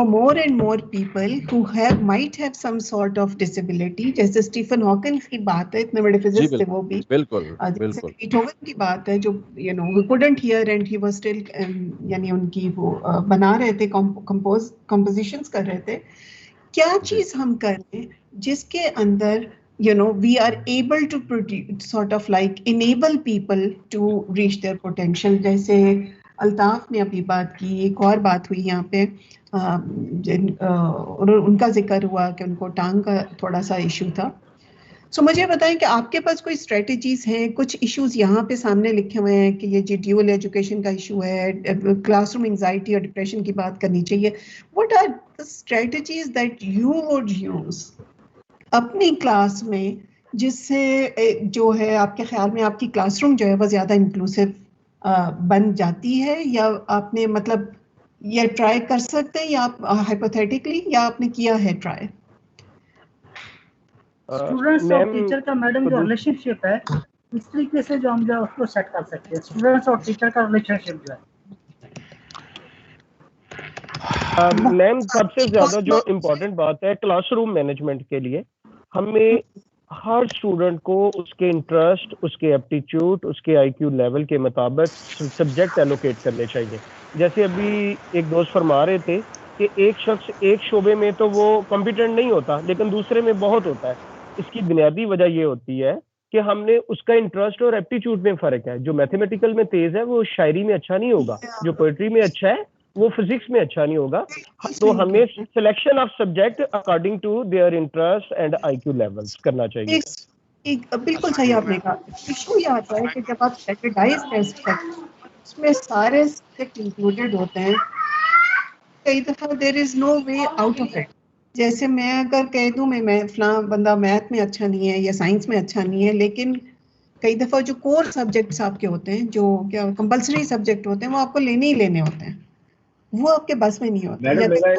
more and more people who might have some sort of disability, जैसे स्टीफन हॉकिंस की बात है, इतने बड़े फिजिक्स थे वो भी, बिल्कुल बीथोवन की बात है जो we couldn't hear and he was still यानी उनकी वो बना रहे थे, compositions कर रहे थे। क्या चीज हम करें जिसके अंदर we are able to produce, sort of like enable people to reach their potential। जैसे अल्ताफ ने अभी बात की, एक और बात हुई यहाँ पे उनका जिक्र हुआ कि उनको टांग का थोड़ा सा इशू था। सो मुझे बताएं कि आपके पास कोई स्ट्रेटजीज हैं, कुछ इश्यूज यहाँ पे सामने लिखे हुए हैं कि ये जी ड्यूअल एजुकेशन का इशू है, क्लासरूम एंजाइटी और डिप्रेशन की बात करनी चाहिए. What are the strategies that you would use अपनी क्लास में, जिससे जो है आपके ख्याल में आपकी क्लासरूम जो है वो ज़्यादा इंक्लूसिव बन जाती है, या आपने मतलब ये ट्राई कर सकते हैं, या आप हाइपोथेटिकली, या आपने किया है ट्राई? स्टूडेंट्स और टीचर का मैडम जो रिलेशनशिप है, इस तरीके से जो हम जो उसको सेट कर सकते हैं, स्टूडेंट्स और टीचर का रिलेशनशिप जो है. मैम सबसे ज्यादा जो इम्पोर्टेंट बात है क्लासरूम मैनेजमेंट के लिए, हमें हर स्टूडेंट को उसके इंटरेस्ट, उसके एप्टीट्यूड, उसके आईक्यू लेवल के मुताबिक सब्जेक्ट एलोकेट करने चाहिए. जैसे अभी एक दोस्त फरमा रहे थे कि एक शख्स एक शोबे में तो वो कॉम्पिटेंट नहीं होता, लेकिन दूसरे में बहुत होता है. इसकी बुनियादी वजह ये होती है कि हमने उसका इंटरेस्ट और एप्टीट्यूड में फ़र्क है. जो मैथमेटिकल में तेज है वो शायरी में अच्छा नहीं होगा, जो पोइट्री में अच्छा है वो फिजिक्स में अच्छा नहीं होगा. तो हमें selection of subject according to their interest and IQ levels करना चाहिए. बिल्कुल सही आपने कहा. इशू ये आता है कि जब आप स्टैंडर्डाइज टेस्ट करते हैं उसमें सारे सब्जेक्ट इंक्लूडेड होते हैं, कई दफ़ा there is no way out of it. जैसे मैं अगर कह दूं मैं फलां बंदा मैथ में अच्छा नहीं है या साइंस में अच्छा नहीं है, लेकिन कई दफ़ा जो कोर सब्जेक्ट्स आपके होते हैं, जो क्या कंपल्सरी सब्जेक्ट होते हैं, वो आपको लेने ही लेने होते हैं, वो आपके बस में नहीं होता. मैडम मेरा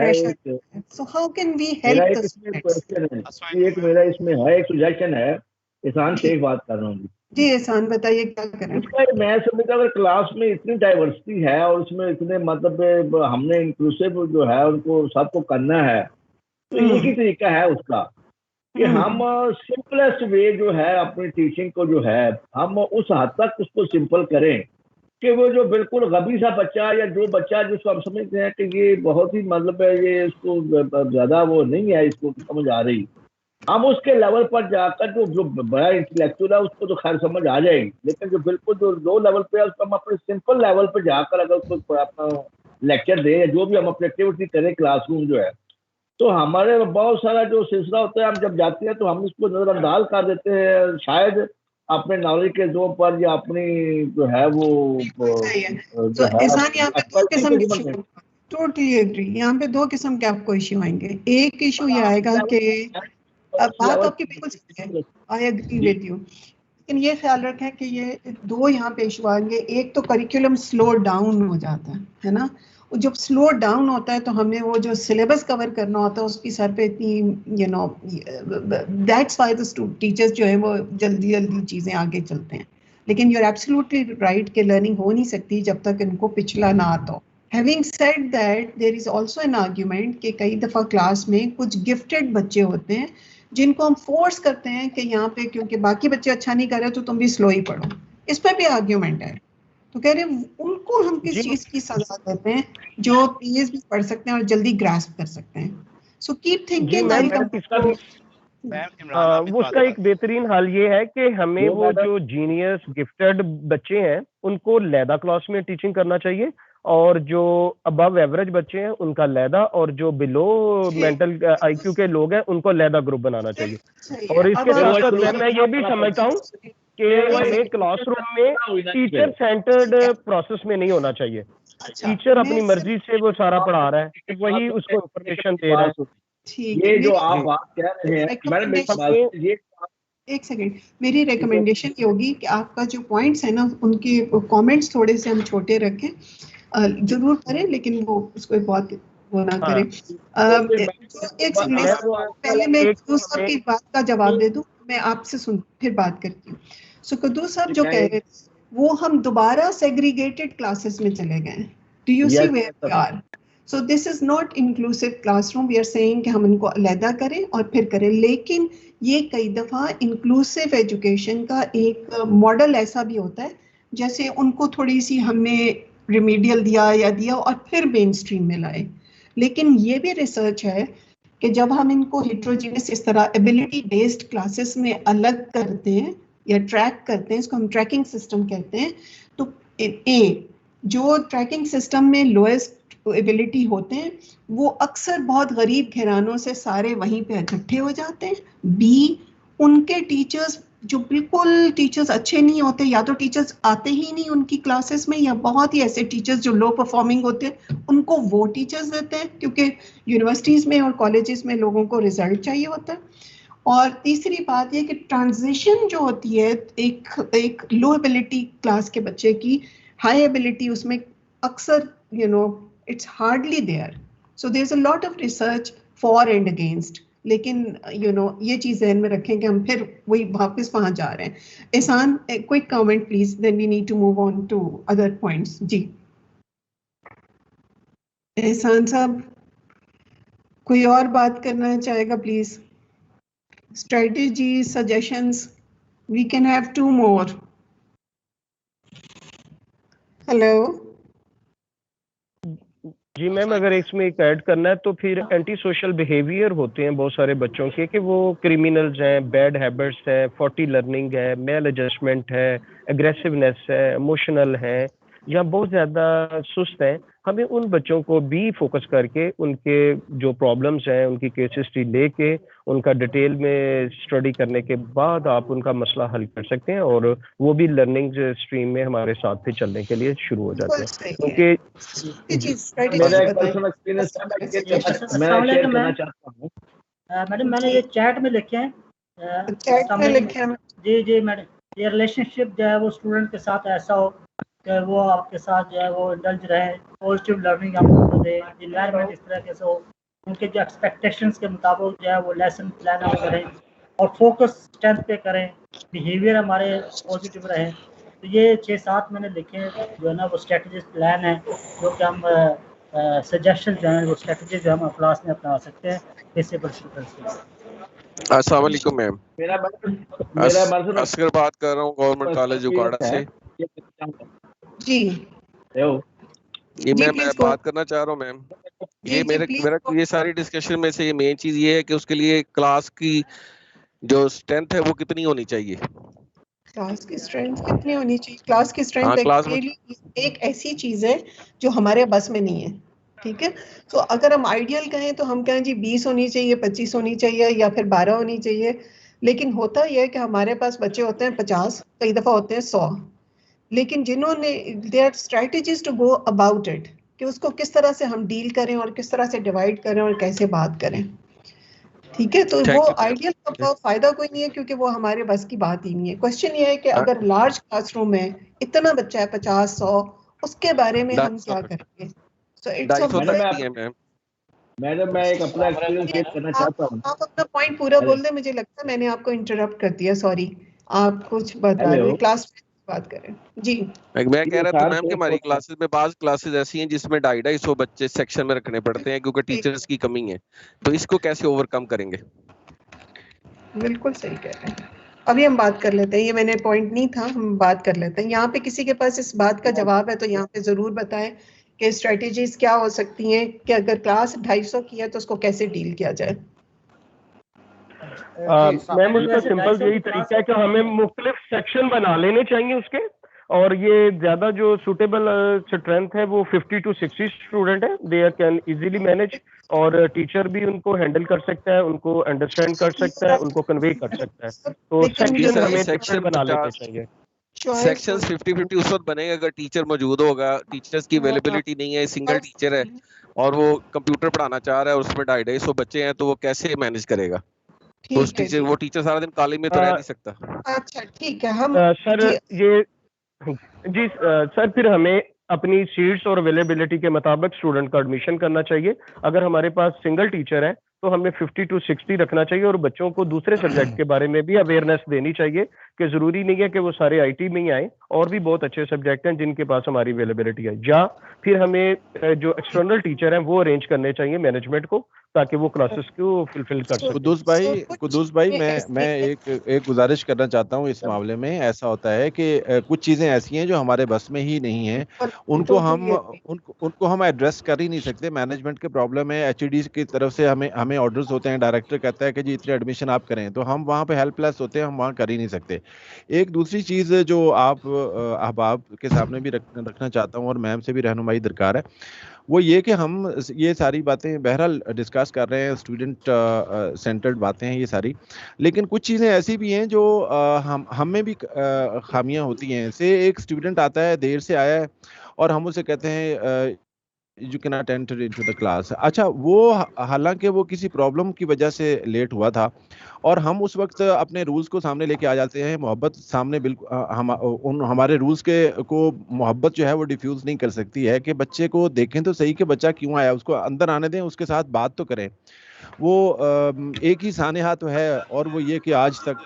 एक so how can we help the students? मेरा इसमें है एक सजेशन है. एहसान शेख बात कर रहा हूँ जी. एहसान बताइए क्या करें. इसका मैं समझता हूँ क्लास में इतनी डाइवर्सिटी है और उसमें इतने मतलब हमने इंक्लूसिव जो है उनको सबको करना है, तो एक ही तरीका है उसका कि हम सिंपलेस्ट वे जो है अपनी टीचिंग को जो है हम उस हद तक उसको सिंपल करें कि वो जो बिल्कुल गबी सा बच्चा या जो बच्चा जिसको हम समझते हैं कि ये बहुत ही मतलब है, ये इसको ज़्यादा वो नहीं है, इसको समझ आ रही, हम उसके लेवल पर जाकर जो बड़ा इंटेलेक्चुअल है उसको तो खैर समझ आ जाएगी, लेकिन जो बिल्कुल जो लो लेवल पे है उसको हम अपने सिंपल लेवल पर जाकर अगर उसको अपना लेक्चर दें या जो भी हम अपनी एक्टिविटी करें क्लासरूम जो है, तो हमारे बहुत सारा जो सिलसिला होता है हम जब जाते हैं तो हम इसको नजरअंदाज कर देते हैं, शायद अपने नॉलेज के जोर पर या अपनी जो है वो टोटली एग्री. यहाँ पे दो किस्म के आपको इश्यू आएंगे. एक इशू ये आएगा कि बात आपकी बिल्कुल सही है, आई एग्री विद यू, लेकिन ये ख्याल रखें कि ये दो यहाँ पे इशू आएंगे. एक तो करिकुलम स्लो डाउन हो जाता है ना. जब स्लो डाउन होता है तो हमने वो जो सिलेबस कवर करना होता है उसकी सर पे इतनी दैट्स व्हाई द टीचर्स जो है वो जल्दी जल्दी चीज़ें आगे चलते हैं. लेकिन यू आर एब्सोल्युटली राइट कि लर्निंग हो नहीं सकती जब तक इनको पिछला ना आता हो. Having said that, there is also an argument कि कई दफ़ा क्लास में कुछ गिफ्टेड बच्चे होते हैं जिनको हम फोर्स करते हैं कि यहाँ पे क्योंकि बाकी बच्चे अच्छा नहीं कर रहे तो तुम भी स्लो ही पढ़ो. इस पर भी आर्ग्यूमेंट है. तो कह रहे हैं उनको हम किस चीज़ की सजा देते हैं जो तेज भी पढ़ सकते हैं और जल्दी ग्रास्प कर सकते हैं. So keep thinking. उसका एक बेहतरीन हल ये है कि हमें वो जो जीनियस गिफ्टेड बच्चे हैं उनको लैदा क्लास में टीचिंग करना चाहिए, और जो अबव एवरेज बच्चे हैं उनका लैदा, और जो बिलो मेंटल आईक्यू के लोग हैं उनको लैदा ग्रुप बनाना चाहिए. और इसके साथ साथ मैं ये भी समझता हूँ कि हमें क्लासरूम में टीचर सेंटर्ड प्रोसेस में नहीं होना चाहिए. टीचर अपनी मर्जी से वो सारा पढ़ा रहा है, वही उसको इंफॉर्मेशन दे रहा है. ये जो आप बात कह रहे हैं मैडम, ये एक सेकंड, मेरी रिकमेंडेशन ये होगी कि आपका जो पॉइंट्स है ना उनके कमेंट्स थोड़े से हम छोटे रखें, जरूर करें लेकिन वो उसको बहुत वो ना करें. एक सेकंड, पहले मैं कुद्दूस साहब की बात का जवाब दे दूं, मैं आपसे फिर बात करती हूँ. सो कुद्दूस साहब जो कह रहे थे वो हम दोबारा सेग्रीगेटेड क्लासेस में चले गए. Do you see where we are? So this is not inclusive classroom. We are saying कि हम इनको अलहदा करें और फिर करें, लेकिन ये कई दफ़ा इंक्लूसिव एजुकेशन का एक मॉडल ऐसा भी होता है जैसे उनको थोड़ी सी हमने रिमीडियल दिया और फिर मेन स्ट्रीम में लाए. लेकिन ये भी रिसर्च है कि जब हम इनको हेट्रोजीनियस इस तरह एबिलिटी बेस्ड क्लासेस में अलग करते हैं या ट्रैक करते हैं, इसको हम ट्रैकिंग सिस्टम कहते हैं, तो जो ट्रैकिंग सिस्टम में लोएस्ट एबिलिटी होते हैं वो अक्सर बहुत गरीब घरानों से सारे वहीं पे इकट्ठे हो जाते हैं. बी, उनके टीचर्स जो बिल्कुल टीचर्स अच्छे नहीं होते, या तो टीचर्स आते ही नहीं उनकी क्लासेस में, या बहुत ही ऐसे टीचर्स जो लो परफॉर्मिंग होते हैं उनको वो टीचर्स देते हैं, क्योंकि यूनिवर्सिटीज़ में और कॉलेजेस में लोगों को रिजल्ट चाहिए होता है। और तीसरी बात ये कि ट्रांजिशन जो होती है एक लो एबिलिटी क्लास के बच्चे की हाई एबिलिटी, उसमें अक्सर it's hardly there. So there is a lot of research for and against, लेकिन ये चीज ध्यान में रखें कि हम फिर वही वापस वहां जा रहे हैं। Ehsan, quick comment please, then we need to move on to other points. जी एहसान साहब, कोई और बात करना चाहेगा please? Strategies, suggestions, we can have 2 more. Hello. जी मैम, अगर इसमें एक ऐड करना है तो फिर एंटी सोशल बिहेवियर होते हैं बहुत सारे बच्चों के, कि वो क्रिमिनल्स हैं, बैड हैबिट्स है, फॉटी लर्निंग है, मेल एडजस्टमेंट है, एग्रेसिवनेस है, इमोशनल है, या बहुत ज़्यादा सुस्त हैं। हमें उन बच्चों को भी फोकस करके उनके जो प्रॉब्लम्स हैं उनकी केस हिस्ट्री लेके उनका डिटेल में स्टडी करने के बाद आप उनका मसला हल कर सकते हैं, और वो भी लर्निंग स्ट्रीम में हमारे साथ भी चलने के लिए शुरू हो जाते हैं। क्योंकि मेरा एक पर्सनल एक्सपीरियंस मैं शेयर करना चाहता हूँ। मैडम मैंने ये चैट में लिखे हैं, जी मैडम, ये रिलेशनशिप जो है वो स्टूडेंट के साथ ऐसा हो कि वो आपके साथ जो है वो इंडल्ज रहे, पॉजिटिव लर्निंग आपको दे, एनवायरनमेंट इस तरह के से हो, उनके जो एक्सपेक्टेशंस के मुताबिक जो है वो लेसन प्लान हम करें और फोकस स्ट्रेंथ पे करें, बिहेवियर हमारे पॉजिटिव रहे। तो ये 6-7 मैंने लिखे हैं जो है ना वो स्ट्रेटजीज प्लान है, जो कि हम सजेशन जो है वो स्ट्रेटजीज जो हम क्लास में अपना सकते हैं डिसेबल स्टूडेंट्स के। अस्सलाम वालेकुम मैम, मेरा असगर बात कर रहा हूँ गवर्नमेंट कॉलेज उकाड़ा से। जी ये मैं बात करना चाह रहा हूँ मैम, ये मेरा ये सारी डिस्कशन में से ये मेन चीज ये है कि उसके लिए क्लास की जो स्ट्रेंथ है वो कितनी होनी चाहिए? क्लास की स्ट्रेंथ कितनी होनी चाहिए? क्लास की स्ट्रेंथ एक्चुअली एक ऐसी चीज है जो हमारे बस में नहीं है, ठीक है। तो अगर हम आइडियल कहें तो हम कहें जी 20 होनी चाहिए, 25 होनी चाहिए, या फिर 12 होनी चाहिए। लेकिन होता यह है कि हमारे पास बच्चे होते हैं 50, कई दफा होते हैं 100, लेकिन जिन्होंने they are strategies to go about it, कि उसको किस तरह से हम डील करें और किस तरह से डिवाइड करें और कैसे बात करें, ठीक है। तो वो आइडियल का फायदा कोई नहीं है, क्योंकि वो हमारे बस की बात ही नहीं है। क्वेश्चन ये है कि अगर लार्ज क्लासरूम में इतना बच्चा है 50-100, उसके बारे में हम क्या करेंगे? सो इट्स मैडम मैं एक अपना एक्सपीरियंस शेयर करना चाहता हूं। आप अपना पॉइंट पूरा बोल दें, मुझे लगता है मैंने आपको इंटरप्ट कर दिया, सॉरी। आप कुछ बता रहे, क्लास में बात करें जी। मैं कह रहा था मैम कि हमारी क्लासेस में बाज़ क्लासेस ऐसी हैं जिसमें 250 बच्चे सेक्शन में रखने पड़ते हैं क्योंकि टीचर्स की कमी है, तो इसको कैसे ओवरकम करेंगे? बिल्कुल सही कह रहे हैं। अभी हम बात कर लेते हैं, ये मैंने पॉइंट नहीं था, हम बात कर लेते हैं। यहाँ पे किसी के पास इस बात का जवाब है तो यहाँ पे जरूर बताएं कि स्ट्रेटेजीज क्या हो सकती हैं कि अगर क्लास 250 की है तो उसको कैसे डील किया जाए। मैम उसका सिंपल यही तरीका है कि हमें मुख्तलिफ सेक्शन बना लेने चाहिए उसके, और ये ज्यादा जो सुटेबल स्ट्रेंथ है वो 50 to 60 स्टूडेंट है, दे कैन इजीली मैनेज, और टीचर भी उनको हैंडल कर सकता है, उनको अंडरस्टैंड कर सकता है, उनको कन्वे कर सकता है। तो सेक्शन हमें सेक्शन बना लेने चाहिए। सेक्शंस 50-50 उस वक्त बनेगा अगर टीचर मौजूद होगा। टीचर्स की अवेलेबिलिटी नहीं है, सिंगल टीचर है और वो कंप्यूटर पढ़ाना चाह रहा है और उसमें 250 बच्चे हैं, तो वो कैसे मैनेज करेगा? तो उस टीचर वो टीचर सारा दिन कॉलेज में तो रह नहीं सकता। अच्छा ठीक है, हम सर ये जी सर फिर हमें अपनी सीट्स और अवेलेबिलिटी के मुताबिक स्टूडेंट का एडमिशन करना चाहिए। अगर हमारे पास सिंगल टीचर है तो हमें 50 to 60 रखना चाहिए, और बच्चों को दूसरे सब्जेक्ट के बारे में भी अवेयरनेस देनी चाहिए कि जरूरी नहीं है कि वो सारे आईटी में ही आए, और भी बहुत अच्छे सब्जेक्ट हैं जिनके पास हमारी अवेलेबिलिटी है। या फिर हमें जो एक्सटर्नल टीचर हैं वो अरेंज करने चाहिए मैनेजमेंट को, ताकि वो क्लासेस को फुलफिल कर सके। कुदूस भाई मैं एक गुजारिश करना चाहता हूँ इस मामले में। ऐसा होता है कि कुछ चीजें ऐसी हैं जो हमारे बस में ही नहीं है, उनको हम एड्रेस कर ही नहीं सकते। मैनेजमेंट के प्रॉब्लम है, एचईडी की तरफ से हमें ऑर्डर्स होते हैं, डायरेक्टर कहता है कि जी इतने एडमिशन आप करें, तो हम वहाँ पे हेल्पलेस होते हैं, हम वहाँ कर ही नहीं सकते। एक दूसरी चीज जो आप के सामने भी रखना चाहता हूँ और मैम से भी रहनुमाई दरकार है, वो ये कि हम ये सारी बातें बहरहाल डिस्कस कर रहे हैं, स्टूडेंट सेंटर्ड बातें हैं ये सारी, लेकिन कुछ चीज़ें ऐसी भी हैं जो हम में भी खामियां होती हैं। से एक स्टूडेंट आता है, देर से आया है, और हम उसे कहते हैं you can not enter into the class. अच्छा, वो हालांकि वो किसी प्रॉब्लम की वजह से लेट हुआ था, और हम उस वक्त अपने रूल्स को सामने लेके आ जाते हैं, मोहब्बत सामने बिल्कुल हम हमारे रूल्स के को मोहब्बत जो है वो डिफ्यूज नहीं कर सकती है कि बच्चे को देखें तो सही कि बच्चा क्यों आया, उसको अंदर आने दें, उसके साथ बात तो करें। वो एक ही सानेहा तो है, और वो ये कि आज तक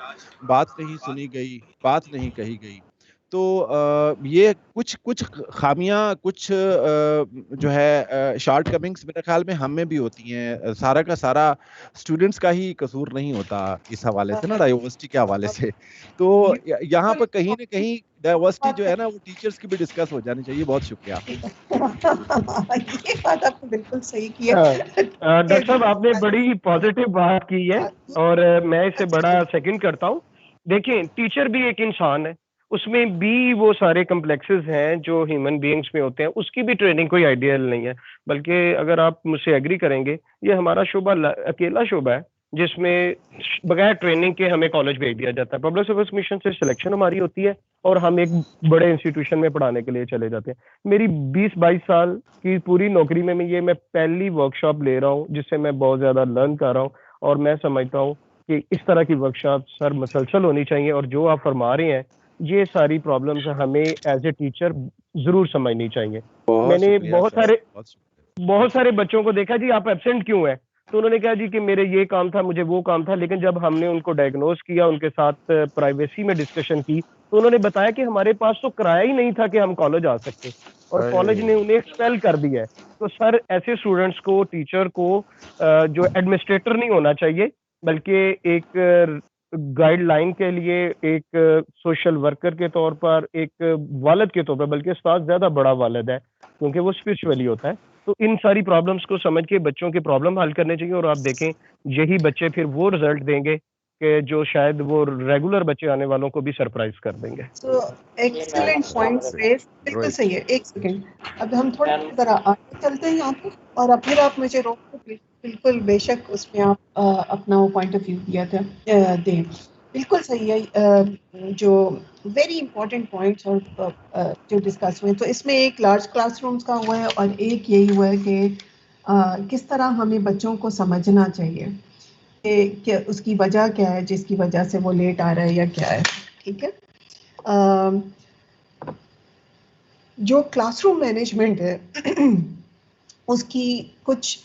बात नहीं सुनी गई, बात नहीं कही गई। तो ये कुछ कुछ खामियां, कुछ जो है शॉर्ट कमिंग्स मेरे ख्याल में हम में भी होती हैं। सारा का सारा स्टूडेंट्स का ही कसूर नहीं होता इस हवाले से ना, डाइवर्सिटी के हवाले से। तो यहाँ पर कहीं ना कहीं डाइवर्सिटी जो है ना, वो टीचर्स की भी डिस्कस हो जानी चाहिए। बहुत शुक्रिया। ये बात आपने बिल्कुल सही किया। डॉक्टर साहब, आपने बड़ी पॉजिटिव बात की है, और मैं इसे बड़ा सेकंड करता हूँ। देखिए, टीचर भी एक इंसान है, उसमें भी वो सारे कम्प्लेक्सेस हैं जो ह्यूमन बीइंग्स में होते हैं, उसकी भी ट्रेनिंग कोई आइडियल नहीं है। बल्कि अगर आप मुझसे एग्री करेंगे, ये हमारा शोबा अकेला शोबा है जिसमें बगैर ट्रेनिंग के हमें कॉलेज भेज दिया जाता है। पब्लिक सर्विस मिशन से सिलेक्शन हमारी होती है और हम एक बड़े इंस्टीट्यूशन में पढ़ाने के लिए चले जाते हैं। मेरी 20-22 साल की पूरी नौकरी में मैं पहली वर्कशॉप ले रहा हूँ जिससे मैं बहुत ज्यादा लर्न कर रहा हूँ, और मैं समझता हूँ कि इस तरह की वर्कशॉप सर मुसलसल होनी चाहिए। और जो आप फरमा रहे हैं, ये सारी प्रॉब्लम्स हमें एज ए टीचर जरूर समझनी चाहिए। मैंने बहुत सारे बच्चों को देखा, जी आप एब्सेंट क्यों है, तो उन्होंने कहा जी कि मेरे ये काम था, मुझे वो काम था। लेकिन जब हमने उनको डायग्नोज किया, उनके साथ प्राइवेसी में डिस्कशन की, तो उन्होंने बताया कि हमारे पास तो किराया ही नहीं था कि हम कॉलेज आ सकते, और कॉलेज ने उन्हें एक्सपेल कर दिया है। तो सर, ऐसे स्टूडेंट्स को, टीचर को जो एडमिनिस्ट्रेटर नहीं होना चाहिए, बल्कि एक गाइडलाइन के लिए, एक सोशल वर्कर के तौर पर, एक वालिद के तौर पर, बल्कि उस्ताद ज्यादा बड़ा वालिद है क्योंकि वो स्पिरिचुअली होता है। तो इन सारी प्रॉब्लम्स को समझ के बच्चों की प्रॉब्लम हल करने चाहिए, और आप देखें यही बच्चे फिर वो रिजल्ट देंगे कि जो शायद वो रेगुलर बच्चे आने वालों को भी सरप्राइज कर देंगे। तो एक्सीलेंट पॉइंट्स रेज, बिल्कुल सही है। एक सेकंड, अब हम थोड़ा जरा आगे चलते हैं यहाँ पे, और अब फिर आप मुझे रोको, बिल्कुल बेशक उसमें आप अपना वो पॉइंट ऑफ व्यू दिया था दें, बिल्कुल सही है। जो वेरी इंपॉर्टेंट पॉइंट्स और जो डिस्कस हुए, तो इसमें एक लार्ज क्लासरूम्स का हुआ है और एक यही हुआ है कि किस तरह हमें बच्चों को समझना चाहिए कि उसकी वजह क्या है, जिसकी वजह से वो लेट आ रहा है या क्या है। ठीक है, जो क्लासरूम मैनेजमेंट है उसकी कुछ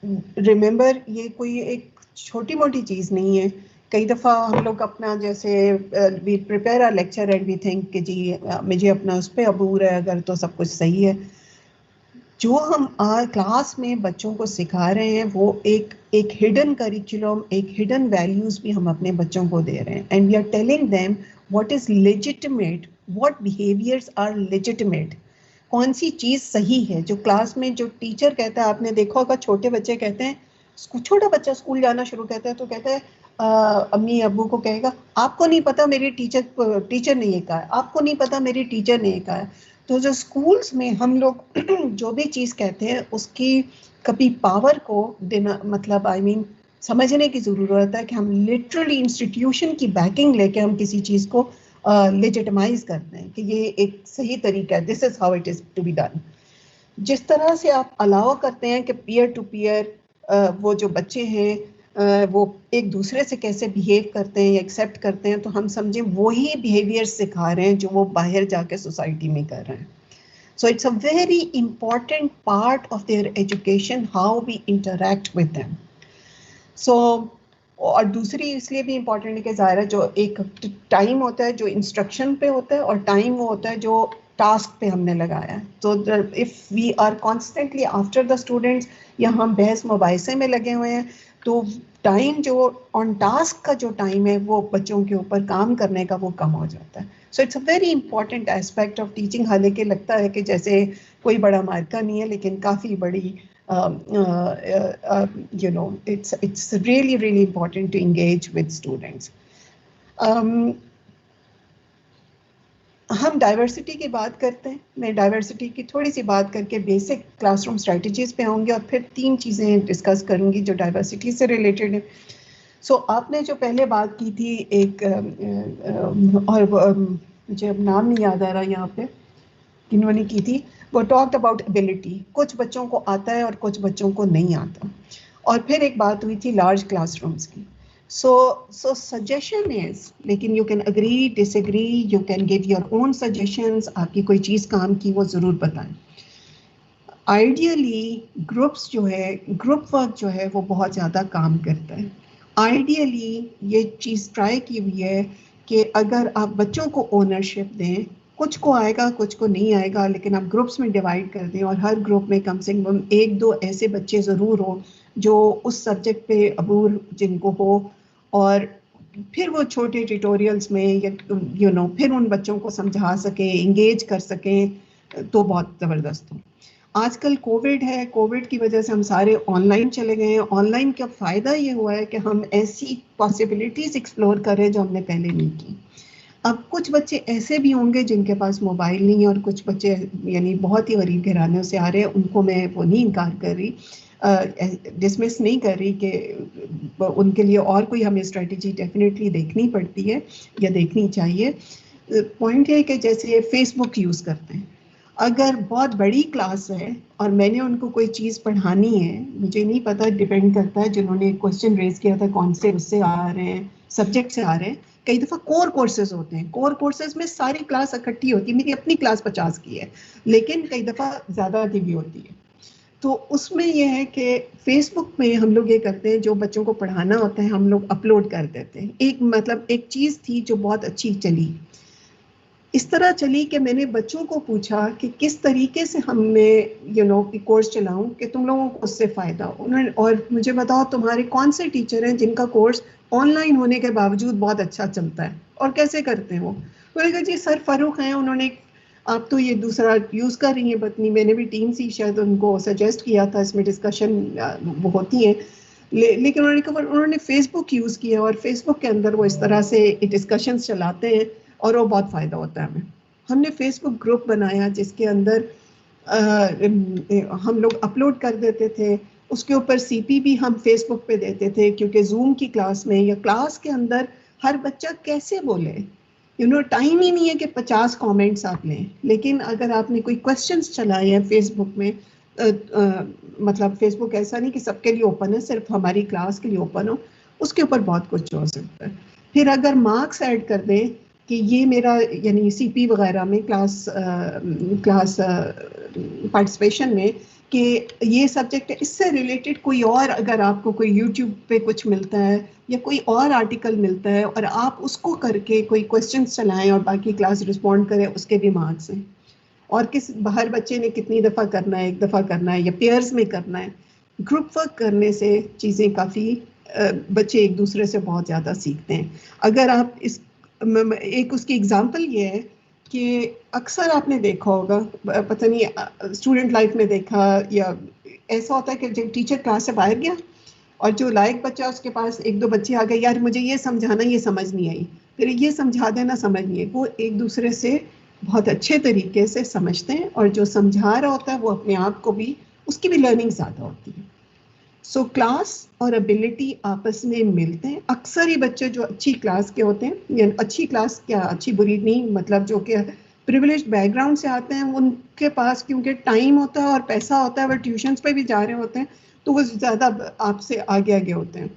रिमेंबर, ये कोई एक छोटी मोटी चीज़ नहीं है। कई दफ़ा हम लोग अपना जैसे we prepare a lecture and we think कि जी मुझे अपना उस पर अबूर है, अगर तो सब कुछ सही है। जो हम क्लास में बच्चों को सिखा रहे हैं वो एक हिडन करिकुलम, एक हिडन वैल्यूज़ भी हम अपने बच्चों को दे रहे हैं, and we are telling them what is legitimate, what behaviours are legitimate, कौन सी चीज़ सही है। जो क्लास में जो टीचर कहता है, आपने देखा होगा छोटे बच्चे कहते हैं, छोटा बच्चा स्कूल जाना शुरू कहता है तो कहता है अम्मी अब्बू को कहेगा आपको नहीं पता मेरी टीचर ने ये कहा है, आपको नहीं पता मेरी टीचर ने ये कहा है। तो जो स्कूल्स में हम लोग जो भी चीज़ कहते हैं उसकी कभी पावर को देना, मतलब आई मीन समझने की ज़रूरत है कि हम लिटरली इंस्टीट्यूशन की बैकिंग लेके हम किसी चीज़ को लेजिटिमाइज करते हैं कि ये एक सही तरीका है, this is how it is to be done. जिस तरह से आप अलाउ करते हैं कि पीयर टू पीयर वो जो बच्चे हैं वो एक दूसरे से कैसे बिहेव करते हैं या एक्सेप्ट करते हैं, तो हम समझें वही बिहेवियर सिखा रहे हैं जो वो बाहर जाके सोसाइटी में कर रहे हैं। So it's a very important part of their education how we interact with them. So और दूसरी इसलिए भी इम्पॉर्टेंट है कि ज़ाहिर है जो एक टाइम होता है जो इंस्ट्रक्शन पे होता है, और टाइम वो होता है जो टास्क पे हमने लगाया है। तो if we are constantly after the students या हम बहस मुबाहिसे में लगे हुए हैं, तो टाइम जो ऑन टास्क का जो टाइम है वो बच्चों के ऊपर काम करने का वो कम हो जाता है। सो it's a very important aspect of teaching. हालांकि लगता है कि जैसे कोई बड़ा मार्का नहीं है, लेकिन काफ़ी बड़ी you know, it's really important to engage with students. हम डाइवर्सिटी की बात करते हैं, मैं डाइवर्सिटी की थोड़ी सी बात करके बेसिक क्लासरूम स्ट्रेटजीज पे आऊँगी और फिर 3 चीज़ें डिस्कस करूँगी जो डाइवर्सिटी से रिलेटेड है। सो आपने जो पहले बात की थी एक और मुझे अब नाम नहीं याद आ रहा यहाँ पे किन्होंने की थी, वो टॉक्ड अबाउट एबिलिटी, कुछ बच्चों को आता है और कुछ बच्चों को नहीं आता। और फिर एक बात हुई थी लार्ज क्लासरूम्स की। So suggestion is, लेकिन you can agree, disagree, you can give your own suggestions, आपकी कोई चीज़ काम की वो ज़रूर बताएं। Ideally groups जो है, group work जो है वो बहुत ज़्यादा काम करता है। Ideally ये चीज़ ट्राई की हुई है कि अगर आप बच्चों को ओनरशिप दें, कुछ को आएगा कुछ को नहीं आएगा, लेकिन आप ग्रुप्स में डिवाइड कर दें और हर ग्रुप में कम से कम 1-2 ऐसे बच्चे ज़रूर हो जो उस सब्जेक्ट पे अबूर जिनको हो, और फिर वो छोटे ट्यूटोरियल्स में या फिर उन बच्चों को समझा सकें, इंगेज कर सकें, तो बहुत ज़बरदस्त हो। आजकल कोविड है, कोविड की वजह से हम सारे ऑनलाइन चले गए हैं। ऑनलाइन का फ़ायदा ये हुआ है कि हम ऐसी पॉसिबिलिटीज़ एक्सप्लोर कर रहे हैं जो हमने पहले नहीं की। अब कुछ बच्चे ऐसे भी होंगे जिनके पास मोबाइल नहीं है और कुछ बच्चे यानी बहुत ही गरीब घरानों से आ रहे हैं, उनको मैं वो नहीं इनकार कर रही, डिसमिस नहीं कर रही कि उनके लिए और कोई हमें स्ट्रेटजी डेफिनेटली देखनी पड़ती है या देखनी चाहिए। पॉइंट है कि जैसे फेसबुक यूज़ करते हैं, अगर बहुत बड़ी क्लास है और मैंने उनको कोई चीज़ पढ़ानी है, मुझे नहीं पता, डिपेंड करता है जिन्होंने क्वेश्चन रेज किया था कौन से उससे आ रहे हैं, सब्जेक्ट से आ रहे हैं। कई दफ़ा कोर कोर्सेज होते हैं, कोर कोर्सेज में सारी क्लास इकट्ठी होती है, मेरी अपनी क्लास 50 की है, लेकिन कई दफ़ा ज़्यादा की भी होती है। तो उसमें यह है कि फेसबुक में हम लोग ये करते हैं, जो बच्चों को पढ़ाना होता है हम लोग अपलोड कर देते हैं। एक चीज़ थी जो बहुत अच्छी चली, इस तरह चली कि मैंने बच्चों को पूछा कि किस तरीके से हमने कोर्स चलाऊं कि तुम लोगों को उससे फ़ायदा हो। उन्होंने और मुझे बताओ तुम्हारे कौन से टीचर हैं जिनका कोर्स ऑनलाइन होने के बावजूद बहुत अच्छा चलता है और कैसे करते हैं वो। उन्होंने कहा जी सर फारूक हैं, उन्होंने आप तो ये दूसरा यूज़ कर रही हैं बतनी, मैंने भी टीम सी शायद उनको सजेस्ट किया था, इसमें डिस्कशन वो होती हैं, लेकिन उन्होंने फेसबुक यूज़ किया और फेसबुक के अंदर वो इस तरह से डिस्कशंस चलाते हैं और वो बहुत फ़ायदा होता है हमें। हमने फेसबुक ग्रुप बनाया जिसके अंदर हम लोग अपलोड कर देते थे, उसके ऊपर सीपी भी हम फेसबुक पे देते थे, क्योंकि जूम की क्लास में या क्लास के अंदर हर बच्चा कैसे बोले, टाइम ही नहीं है कि 50 कमेंट्स आप लें। लेकिन अगर आपने कोई क्वेश्चंस चलाए हैं फेसबुक में, मतलब फेसबुक ऐसा नहीं कि सबके लिए ओपन है, सिर्फ हमारी क्लास के लिए ओपन हो, उसके ऊपर बहुत कुछ हो सकता है। फिर अगर मार्क्स ऐड कर दें कि ये मेरा यानी सीपी वगैरह में क्लास पार्टिसिपेशन में कि ये सब्जेक्ट है, इससे रिलेटेड कोई और अगर आपको कोई यूट्यूब पे कुछ मिलता है या कोई और आर्टिकल मिलता है और आप उसको करके कोई क्वेश्चंस चलाएं और बाकी क्लास रिस्पॉन्ड करें, उसके भी मार्क्स हैं। और हर बच्चे ने कितनी दफ़ा करना है, एक दफ़ा करना है या पेयर्स में करना है। ग्रुप वर्क करने से चीज़ें काफ़ी बच्चे एक दूसरे से बहुत ज़्यादा सीखते हैं। अगर आप एक उसकी एग्जांपल ये है कि अक्सर आपने देखा होगा, पता नहीं स्टूडेंट लाइफ में देखा, या ऐसा होता है कि जब टीचर क्लास से बाहर गया और जो लायक बच्चा उसके पास 1-2 बच्चे आ गए, यार मुझे ये समझाना, ये समझ नहीं आई, फिर ये समझा देना, समझ नहीं आई। वो एक दूसरे से बहुत अच्छे तरीके से समझते हैं और जो समझा रहा होता है वो अपने आप को भी, उसकी भी लर्निंग ज़्यादा होती है। सो क्लास और एबिलिटी आपस में मिलते हैं। अक्सर ही बच्चे जो अच्छी क्लास के होते हैं, या अच्छी क्लास क्या, अच्छी बुरी नहीं, मतलब जो कि प्रिविलेज्ड बैकग्राउंड से आते हैं, उनके पास क्योंकि टाइम होता है और पैसा होता है, वो ट्यूशन्स पे भी जा रहे होते हैं, तो वो ज़्यादा आपसे आगे होते हैं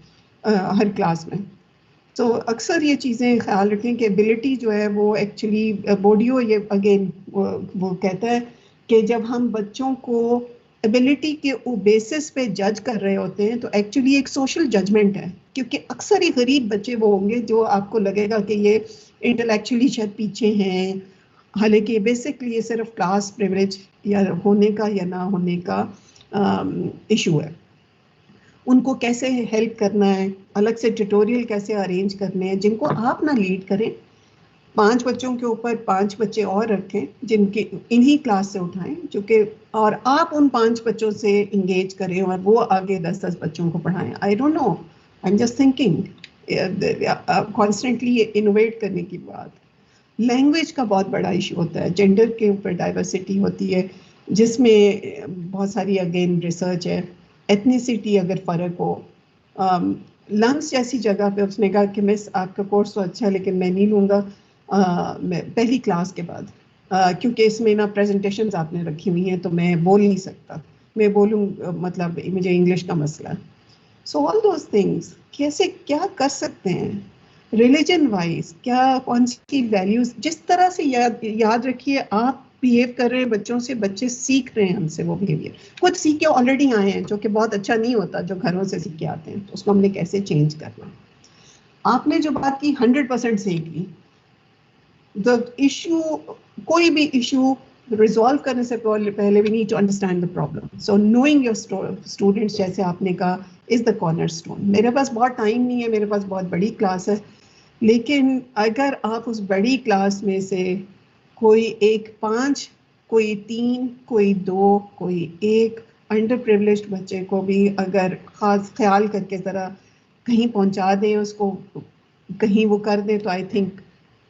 हर क्लास में। तो अक्सर ये चीज़ें ख्याल रखें कि एबिलिटी जो है वो एक्चुअली बोडियो ये अगेन वो कहता है कि जब हम बच्चों को एबिलिटी के बेसिस पे जज कर रहे होते हैं तो एक्चुअली एक सोशल जजमेंट है, क्योंकि अक्सर ही गरीब बच्चे वो होंगे जो आपको लगेगा कि ये इंटेलेक्चुअली शायद पीछे हैं, हालांकि बेसिकली ये सिर्फ क्लास प्रिविलेज या होने का या ना होने का इशू है। उनको कैसे हेल्प करना है, अलग से ट्यूटोरियल कैसे अरेंज करने हैं, जिनको आप ना लीड करें, 5 बच्चों के ऊपर 5 बच्चे और रखें जिनके इन्हीं क्लास से उठाएं, जो कि और आप उन 5 बच्चों से इंगेज करें और वो आगे 10-10 बच्चों को पढ़ाएं। I don't know, I am just thinking constantly innovate करने की बात। लैंग्वेज का बहुत बड़ा इशू होता है, जेंडर के ऊपर डाइवर्सिटी होती है जिसमें बहुत सारी अगेन रिसर्च है, एथनिसिटी अगर फ़र्क हो, लंग्स जैसी जगह पे उसने कहा कि मिस आपका कोर्स तो अच्छा है लेकिन मैं नहीं लूँगा पहली क्लास के बाद क्योंकि इसमें ना प्रेजेंटेशंस आपने रखी हुई हैं तो मैं बोल नहीं सकता, मैं बोलूँ मतलब मुझे इंग्लिश का मसला है। सो ऑल दोज थिंग्स कैसे क्या कर सकते हैं रिलीजन वाइज, क्या कौन सी वैल्यूज, जिस तरह से याद रखिए आप बिहेव कर रहे हैं बच्चों से, बच्चे सीख रहे हैं हमसे वो बिहेवियर, कुछ सीख के ऑलरेडी आए हैं जो कि बहुत अच्छा नहीं होता जो घरों से सीख के आते हैं, तो उसको हमने कैसे चेंज करना। आपने जो बात की 100% सही की। द इशू, कोई भी इशू रिजॉल्व करने से पहले we need to understand the problem, so knowing your students जैसे आपने कहा इज द कॉर्नरस्टोन। मेरे पास बहुत टाइम नहीं है, मेरे पास बहुत बड़ी क्लास है, लेकिन अगर आप उस बड़ी क्लास में से कोई एक 5, कोई 3, कोई 2, कोई 1 अंडर प्रिविलेज्ड बच्चे को भी अगर खास ख्याल करके ज़रा कहीं पहुंचा दें, उसको कहीं वो कर दें, तो I think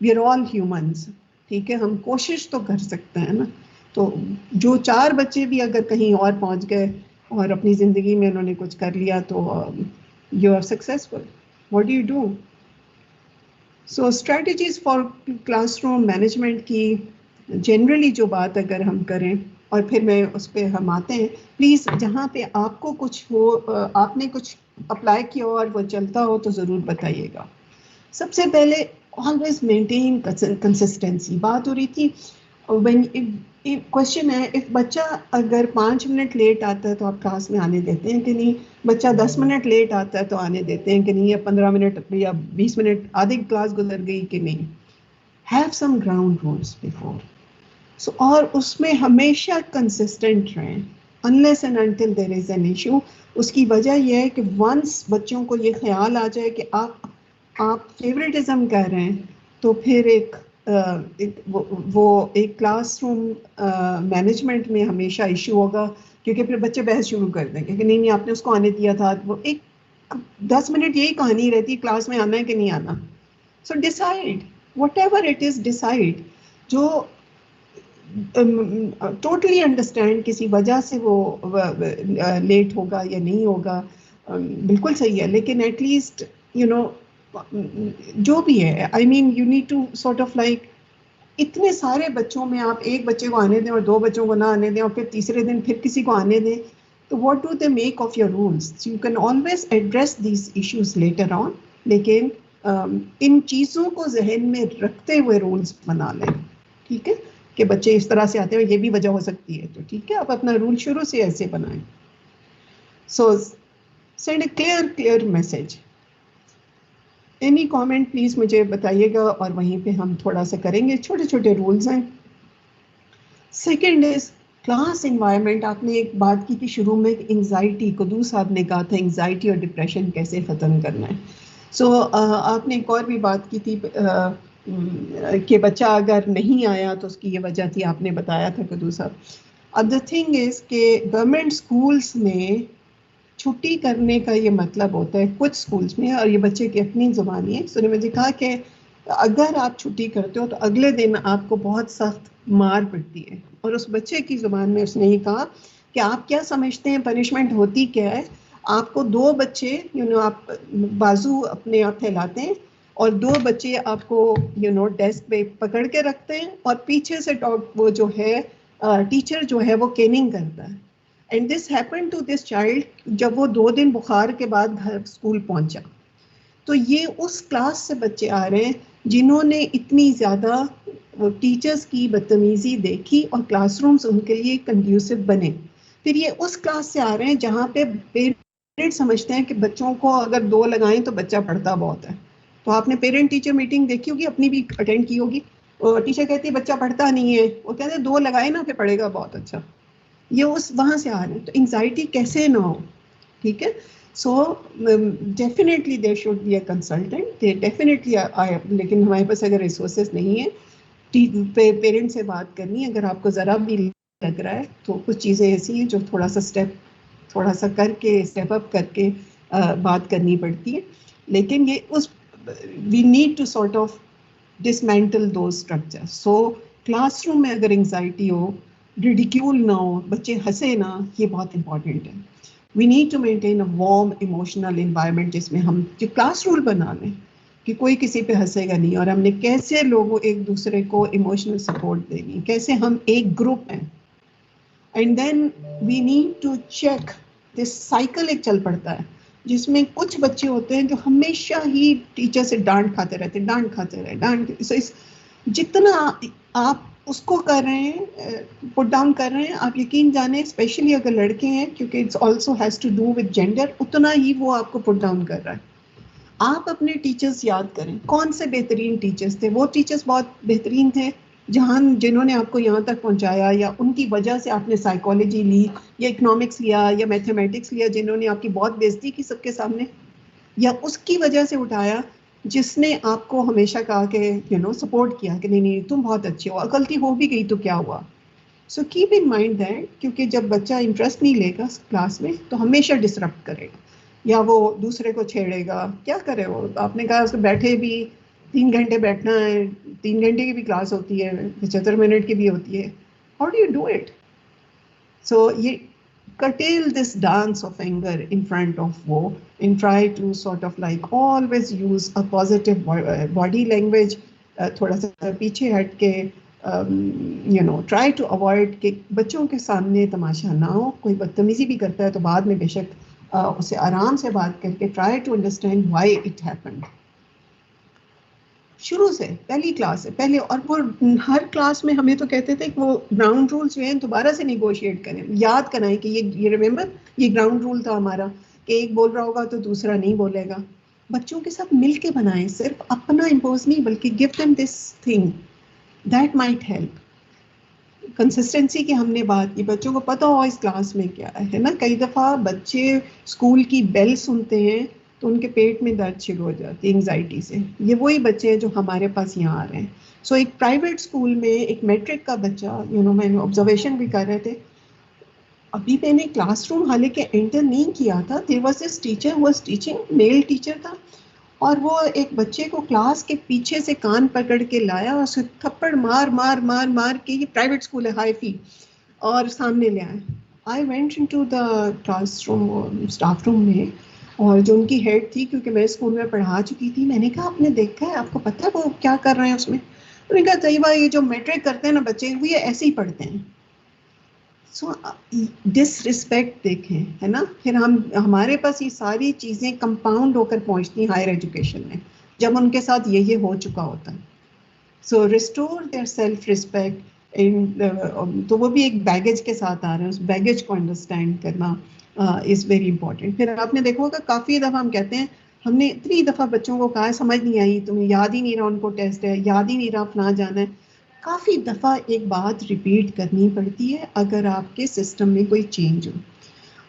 we are all humans, ठीक है, हम कोशिश तो कर सकते हैं ना। तो जो 4 बच्चे भी अगर कहीं और पहुंच गए और अपनी ज़िंदगी में उन्होंने कुछ कर लिया तो you are successful. What do you do? So strategies for classroom management की जनरली जो बात अगर हम करें और फिर मैं उस पर हम आते हैं, प्लीज़ जहाँ पे आपको कुछ हो, आपने कुछ अप्लाई किया और वो चलता हो तो ज़रूर बताइएगा। सबसे पहले ऑलवेज मेंटेन कंसिस्टेंसी। बात हो रही थी व्हेन क्वेश्चन है इफ बच्चा अगर 5 मिनट लेट आता है तो आप क्लास में आने देते हैं कि नहीं, बच्चा 10 मिनट लेट आता है तो आने देते हैं कि नहीं, या 15 मिनट या 20 मिनट आधी क्लास गुजर गई कि नहीं। Have some ground rules before, so और उसमें हमेशा कंसिस्टेंट रहें unless and until there is an issue. उसकी वजह यह है कि वंस बच्चों को ये ख्याल आ जाए कि आप फेवरेटिज्म कर रहे हैं तो फिर एक क्लासरूम मैनेजमेंट में हमेशा इशू होगा, क्योंकि फिर बच्चे बहस शुरू कर देंगे कि नहीं आपने उसको आने दिया था। वो एक 10 मिनट यही कहानी रहती है क्लास में आना है कि नहीं आना। So decide whatever it is, decide जो टोटली अंडरस्टैंड किसी वजह से वो लेट होगा या नहीं होगा, बिल्कुल सही है, लेकिन एटलीस्ट यू नो जो भी है, I mean you need to sort of like इतने सारे बच्चों में आप एक बच्चे को आने दें और 2 बच्चों को ना आने दें और फिर तीसरे दिन फिर किसी को आने दें, तो what do they make of your rules? You can always address these issues later on, लेकिन इन चीज़ों को जहन में रखते हुए रूल्स बना लें, ठीक है, कि बच्चे इस तरह से आते हैं, ये भी वजह हो सकती है, तो ठीक है आप अपना रूल शुरू से ऐसे बनाएं। सो send A clear message. Any comment please मुझे बताइएगा और वहीं पे हम थोड़ा सा करेंगे, छोटे छोटे रूल्स हैं। Second is class environment. आपने एक बात की थी शुरू में, एंजाइटी, कुदूस साहब ने कहा था एंजाइटी और डिप्रेशन कैसे ख़त्म करना है। सो आपने एक और भी बात की थी कि बच्चा अगर नहीं आया तो उसकी ये वजह थी, आपने बताया था कुदूस साहब। अब द थिंग इज कि गवर्नमेंट स्कूल्स में छुट्टी करने का ये मतलब होता है कुछ स्कूल्स में, और ये बच्चे की अपनी ज़ुबानी है, उसने मुझे कहा कि अगर आप छुट्टी करते हो तो अगले दिन आपको बहुत सख्त मार पड़ती है। और उस बच्चे की ज़ुबान में उसने ही कहा कि आप क्या समझते हैं पनिशमेंट होती क्या है? आपको 2 बच्चे आप बाजू अपने आप फैलाते हैं और 2 बच्चे आपको डेस्क पे पकड़ के रखते हैं और पीछे से वो जो है टीचर जो है वो केनिंग करता है। And this happened to this child जब वो 2 दिन बुखार के बाद घर स्कूल पहुंचा। तो ये उस क्लास से बच्चे आ रहे हैं जिन्होंने इतनी ज़्यादा टीचर्स की बदतमीज़ी देखी और क्लासरूम्स उनके लिए कंड्यूसिव बने। फिर ये उस क्लास से आ रहे हैं जहाँ पे पेरेंट्स समझते हैं कि बच्चों को अगर 2 लगाएं तो बच्चा पढ़ता बहुत है। तो आपने पेरेंट टीचर मीटिंग देखी होगी, अपनी भी अटेंड की होगी। टीचर कहती है बच्चा पढ़ता नहीं है, वो कहते हैं 2 लगाए ना फिर पढ़ेगा बहुत अच्छा। ये उस वहाँ से आ रहे हैं, तो एंजाइटी कैसे ना हो, ठीक है। So definitely there should be a consultant, they definitely लेकिन हमारे पास अगर रिसोर्सेज नहीं है, पेरेंट्स से बात करनी। अगर आपको ज़रा भी लग रहा है तो कुछ चीज़ें ऐसी हैं जो थोड़ा सा करके स्टेप अप करके बात करनी पड़ती है। लेकिन ये we need to sort of dismantle those structures. So classroom में अगर एंजाइटी हो, रिडिक्यूल ना हो, बच्चे हंसे ना, ये बहुत इंपॉर्टेंट है. We need to maintain a warm emotional environment जिसमें हम जो क्लास रूल बना लें कि कोई किसी पे हंसेगा नहीं, और हमने कैसे लोगों एक दूसरे को इमोशनल सपोर्ट देनी, कैसे हम एक ग्रुप हैं. And then we need to check this cycle. एक चल पड़ता है जिसमें कुछ बच्चे होते हैं जो हमेशा ही टीचर से डांट खाते रहते, डांट खाते रहे, डांट. सो इस जितना आप उसको कर रहे हैं, पुट डाउन कर रहे हैं, आप यकीन जाने स्पेशली अगर लड़के हैं, क्योंकि it's also has to do with gender, उतना ही वो आपको पुट डाउन कर रहा है. आप अपने टीचर्स याद करें, कौन से बेहतरीन टीचर्स थे. वो टीचर्स बहुत बेहतरीन थे जिन्होंने आपको यहाँ तक पहुँचाया, या उनकी वजह से आपने साइकोलॉजी ली या इकोनॉमिक्स लिया या मैथमेटिक्स लिया, जिन्होंने आपकी बहुत बेइज्जती की सबके सामने, या उसकी वजह से उठाया जिसने आपको हमेशा कहा कि सपोर्ट किया कि नहीं तुम बहुत अच्छे हो, गलती हो भी गई तो क्या हुआ. So keep in mind that, क्योंकि जब बच्चा इंटरेस्ट नहीं लेगा क्लास में तो हमेशा डिसरप्ट करेगा, या वो दूसरे को छेड़ेगा. क्या करे वो, आपने कहा उसको बैठे भी 3 घंटे बैठना है, 3 घंटे की भी क्लास होती है, 75 मिनट की भी होती है. How do you do it? So ये curtail this dance of anger in front of wo, and try to sort of like always use a positive body language. थोड़ा सा पीछे हट के try to avoid कि बच्चों के सामने तमाशा ना हो. कोई बदतमीजी भी करता है तो बाद में बेशक उसे आराम से बात करके try to understand why it happened. शुरू से पहली क्लास से पहले, और वो हर क्लास में हमें तो कहते थे कि वो ग्राउंड रूल्स जो हैं दोबारा से निगोशिएट करें, याद कराएं कि ये रिमेंबर ये ग्राउंड रूल था हमारा, कि एक बोल रहा होगा तो दूसरा नहीं बोलेगा. बच्चों के साथ मिल के बनाएं, सिर्फ अपना इम्पोज नहीं, बल्कि give them this thing that might help. Consistency की हमने बात की, बच्चों को पता हो इस क्लास में क्या है ना. कई दफ़ा बच्चे स्कूल की बेल सुनते हैं तो उनके पेट में दर्द शुरू हो जाती है एंग्जाइटी से. ये वही बच्चे हैं जो हमारे पास यहाँ आ रहे हैं. सो एक प्राइवेट स्कूल में एक मैट्रिक का बच्चा, मैंने ऑब्जर्वेशन भी कर रहे थे, अभी मैंने क्लासरूम हालांकि एंटर नहीं किया था, there was this teacher who was teaching, male teacher था, और वो एक बच्चे को क्लास के पीछे से कान पकड़ के लाया और उसे थप्पड़ मार मार मार मार के, ये प्राइवेट स्कूल है हाई फी, और सामने ले आए. I went into the classroom staff room में, और जो उनकी हेड थी, क्योंकि मैं स्कूल में पढ़ा चुकी थी, मैंने कहा आपने देखा है, आपको पता है वो क्या कर रहे हैं उसमें? उन्होंने कहा तैयबा ये जो मैट्रिक करते हैं ना बच्चे, वो ये ऐसे ही पढ़ते हैं. सो डिसरिस्पेक्ट देखें, है ना. फिर हमारे पास ये सारी चीज़ें कंपाउंड होकर पहुंचती हैं हायर एजुकेशन में, जब उनके साथ ये हो चुका होता है. सो रिस्टोर देयर सेल्फ रिस्पेक्ट. तो वो भी एक बैगेज के साथ आ रहे हैं, उस बैगेज को अंडरस्टैंड करना इज़ वेरी इंपॉर्टेंट. फिर आपने देखा होगा काफ़ी दफ़ा हम कहते हैं, हमने इतनी दफ़ा बच्चों को कहा है समझ नहीं आई, तुम्हें याद ही नहीं रहा, उनको टेस्ट है, याद ही नहीं रहा, अपना जाना है. काफ़ी दफ़ा एक बात रिपीट करनी पड़ती है अगर आपके सिस्टम में कोई चेंज हो.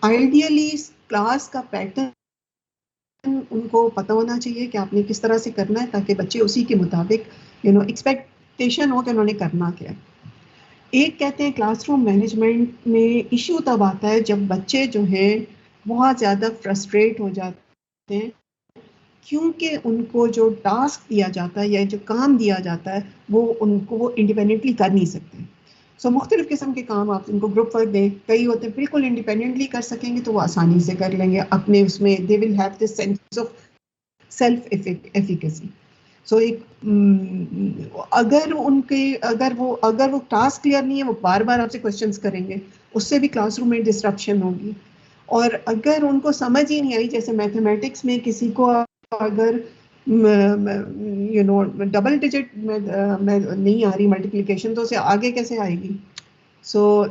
आइडियली क्लास का पैटर्न उनको पता होना चाहिए कि आपने किस तरह से करना है, ताकि बच्चे उसी के मुताबिक एक्सपेक्टेशन हो कि उन्होंने करना क्या है. एक कहते हैं क्लासरूम मैनेजमेंट में इशू तब आता है जब बच्चे जो हैं बहुत ज़्यादा फ्रस्ट्रेट हो जाते हैं, क्योंकि उनको जो टास्क दिया जाता है या जो काम दिया जाता है वो इंडिपेंडेंटली कर नहीं सकते. सो मुख्तलिफ़ किस्म के काम आप उनको ग्रुप वर्क दें, कई होते हैं बिल्कुल इंडिपेंडेंटली कर सकेंगे तो वो आसानी से कर लेंगे अपने उसमें, they will have this sense of self efficacy. So अगर वो टास्क क्लियर नहीं है, वो बार बार आपसे क्वेश्चंस करेंगे, उससे भी क्लासरूम में डिस्ट्रप्शन होगी. और अगर उनको समझ ही नहीं आई, जैसे मैथमेटिक्स में किसी को अगर डबल डिजिट में नहीं आ रही मल्टीप्लिकेशन, तो उसे आगे कैसे आएगी? So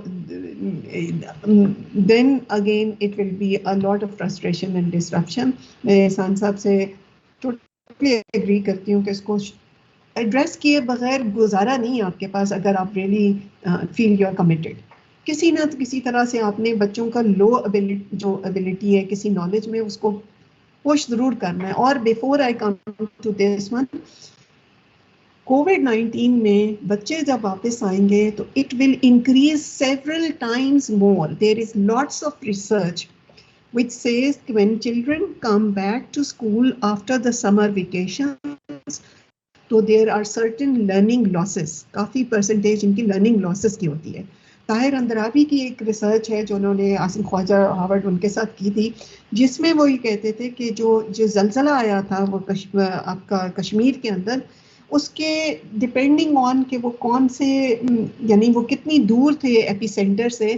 then again it will be a lot of frustration and disruption. मैं एहसान साहब से एग्री करती हूँ कि इसको एड्रेस किए बगैर गुजारा नहीं आपके पास. अगर आप really feel you are committed, किसी ना किसी तरह से आपने बच्चों का लो एबिलिटी है किसी नॉलेज में, उसको पुश जरूर करना है. और before I come to this one, कोविड-19 में बच्चे जब वापस आएंगे तो it will increase several times more. There is lots of research which says when children come back to school after the summer vacations, तो there are certain learning losses, काफ़ी परसेंटेज इनकी लर्निंग लॉसेस की होती है। ताहिर अंदराबी की एक रिसर्च है जो उन्होंने आसिम ख्वाजा हार्वर्ड उनके साथ की थी, जिसमें वो ये कहते थे कि जो ज़लज़ला आया था वो आपका कश्मीर के अंदर, उसके डिपेंडिंग ऑन कि वो कौन से यानी वो कितनी दूर थे एपी सेंटर से,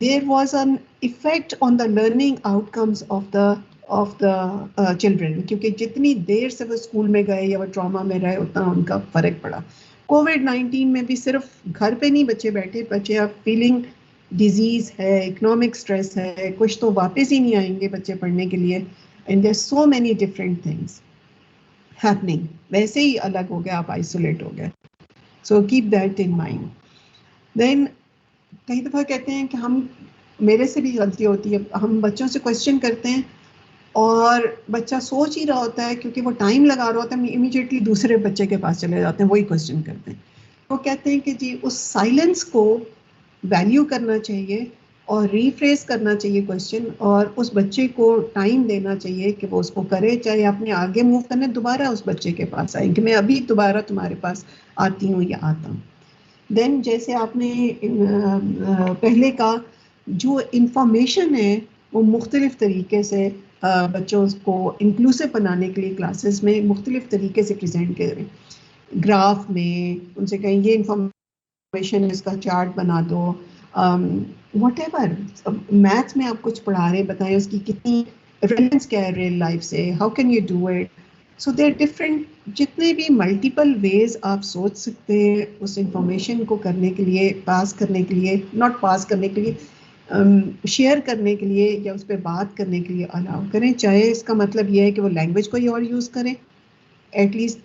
there was an effect on the learning outcomes of the children, क्योंकि जितनी देर से वो स्कूल में गए या वो ट्रॉमा में रहे उतना उनका फ़र्क पड़ा। कोविड-19 में भी सिर्फ घर पे नहीं बच्चे बैठे, बच्चे अब फीलिंग डिजीज़ है, इकोनॉमिक स्ट्रेस है, कुछ तो वापस ही नहीं आएंगे बच्चे पढ़ने के लिए, and there so many different things happening. वैसे ही अलग हो गए आप, आइसोलेट हो गए। So keep that in mind. Then कई दफ़ा कहते हैं कि हम, मेरे से भी गलती होती है, हम बच्चों से क्वेश्चन करते हैं और बच्चा सोच ही रहा होता है, क्योंकि वो टाइम लगा रहा होता है, इमीडिएटली दूसरे बच्चे के पास चले जाते हैं, वही क्वेश्चन करते हैं। वो कहते हैं कि जी उस साइलेंस को वैल्यू करना चाहिए और रीफ्रेस करना चाहिए क्वेश्चन, और उस बच्चे को टाइम देना चाहिए कि वो उसको करे, चाहे आपने आगे मूव करने दोबारा उस बच्चे के पास आए कि मैं अभी दोबारा तुम्हारे पास आती हूँ या आता हूँ। देन जैसे आपने पहले का जो इंफॉर्मेशन है वो मुख्तलिफ तरीके से बच्चों को इंक्लूसिव बनाने के लिए क्लासेस में मुख्तलिफ तरीके से प्रेजेंट करें। ग्राफ में उनसे कहें ये इंफॉर्मेशन, इसका चार्ट बना दो, व्हाटएवर। मैथ्स में आप कुछ पढ़ा रहे, बताएं उसकी कितनी रेलेवेंस क्या है रियल लाइफ से, how can you do it. So there different, जितने भी मल्टीपल वेज आप सोच सकते हैं उस इंफॉर्मेशन को करने के लिए, पास करने के लिए, नॉट पास करने के लिए, शेयर करने के लिए या उस पर बात करने के लिए अलाउ करें। चाहे इसका मतलब ये है कि वो लैंग्वेज कोई और यूज़ करें, एटलीस्ट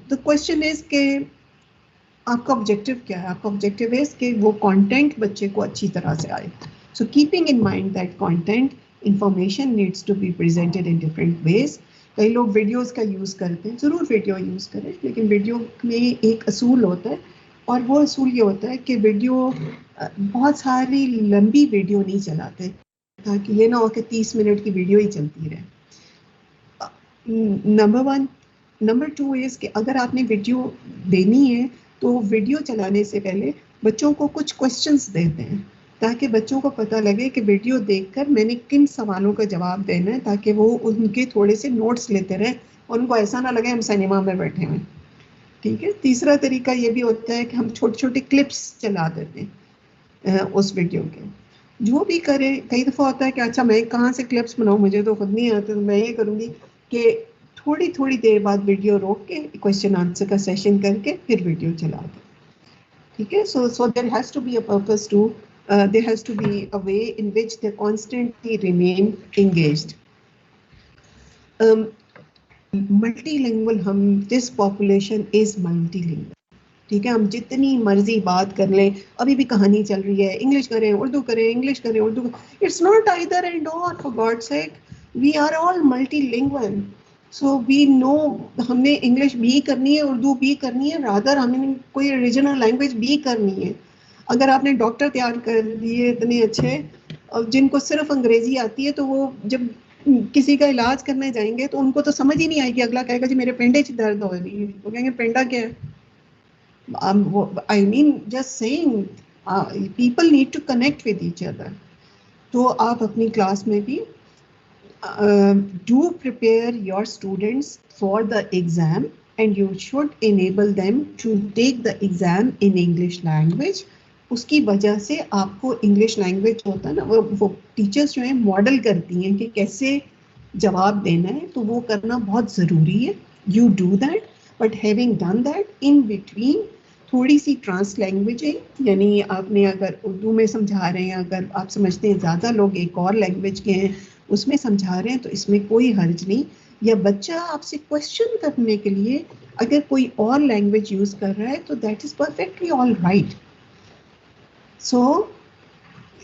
द क्वेश्चन इज़ कि आपका ऑब्जेक्टिव क्या है। आपका ऑब्जेक्टिव है कि वो कंटेंट बच्चे को अच्छी तरह से आए। So keeping in mind that content information needs to be presented in different ways. कई लोग वीडियोस का यूज़ करते हैं, ज़रूर वीडियो यूज़ करें, लेकिन वीडियो में एक असूल होता है, और वो असूल ये होता है कि वीडियो, बहुत सारी लंबी वीडियो नहीं चलाते, ताकि ये ना हो कि 30 मिनट की वीडियो ही चलती रहे। नंबर 1। नंबर 2 इज़ कि अगर आपने वीडियो देनी है तो वीडियो चलाने से पहले बच्चों को कुछ क्वेश्चंस देते हैं, ताकि बच्चों को पता लगे कि वीडियो देखकर मैंने किन सवालों का जवाब देना है, ताकि वो उनके थोड़े से नोट्स लेते रहें और उनको ऐसा ना लगे हम सिनेमा में बैठे हुए। ठीक है। तीसरा तरीका ये भी होता है कि हम छोटे छोटे क्लिप्स चला देते हैं उस वीडियो के। जो भी करे, कई दफ़ा होता है कि अच्छा मैं कहाँ से क्लिप्स बनाऊँ, मुझे तो खुद नहीं आते, तो मैं ये करूँगी कि थोड़ी थोड़ी देर बाद वीडियो रोक के क्वेश्चन आंसर का सेशन करके फिर वीडियो चला दें। ठीक है। So there has to be a purpose to, there has to be a way in which they constantly remain engaged. Multilingual, हम, this population is multilingual. ठीक है। हम जितनी मर्जी बात कर लें, अभी भी कहानी चल रही है, इंग्लिश करें उर्दू करें, इंग्लिश करें उर्दू करें, it's not either and or, for God's sake. We are all multilingual. So we know हमने इंग्लिश भी करनी है, उर्दू भी करनी है, रादर हमें कोई रीजनल लैंग्वेज भी करनी है। अगर आपने डॉक्टर तैयार कर दिए इतने अच्छे, और जिनको सिर्फ अंग्रेजी आती है, तो वो जब किसी का इलाज करने जाएंगे तो उनको तो समझ ही नहीं आएगी। अगला कहेगा जी मेरे पेंडे च दर्द हो रही है, वो कहेंगे पेंडा क्या है। I mean just saying, people need to connect with each other. तो आप अपनी क्लास में भी do prepare your students for the exam, and you should enable them to take the exam in English language. उसकी वजह से आपको इंग्लिश लैंग्वेज होता है ना, वो टीचर्स जो हैं मॉडल करती हैं कि कैसे जवाब देना है, तो वो करना बहुत ज़रूरी है। You do that, but having done that, in between थोड़ी सी ट्रांस लैंग्वेजिंग, यानी आपने अगर उर्दू में समझा रहे हैं, अगर आप समझते हैं ज़्यादा लोग एक और लैंग्वेज के हैं उसमें समझा रहे हैं, तो इसमें कोई हर्ज नहीं। या बच्चा आपसे क्वेश्चन करने के लिए अगर कोई और लैंग्वेज यूज़ कर रहा है तो that is perfectly all right. So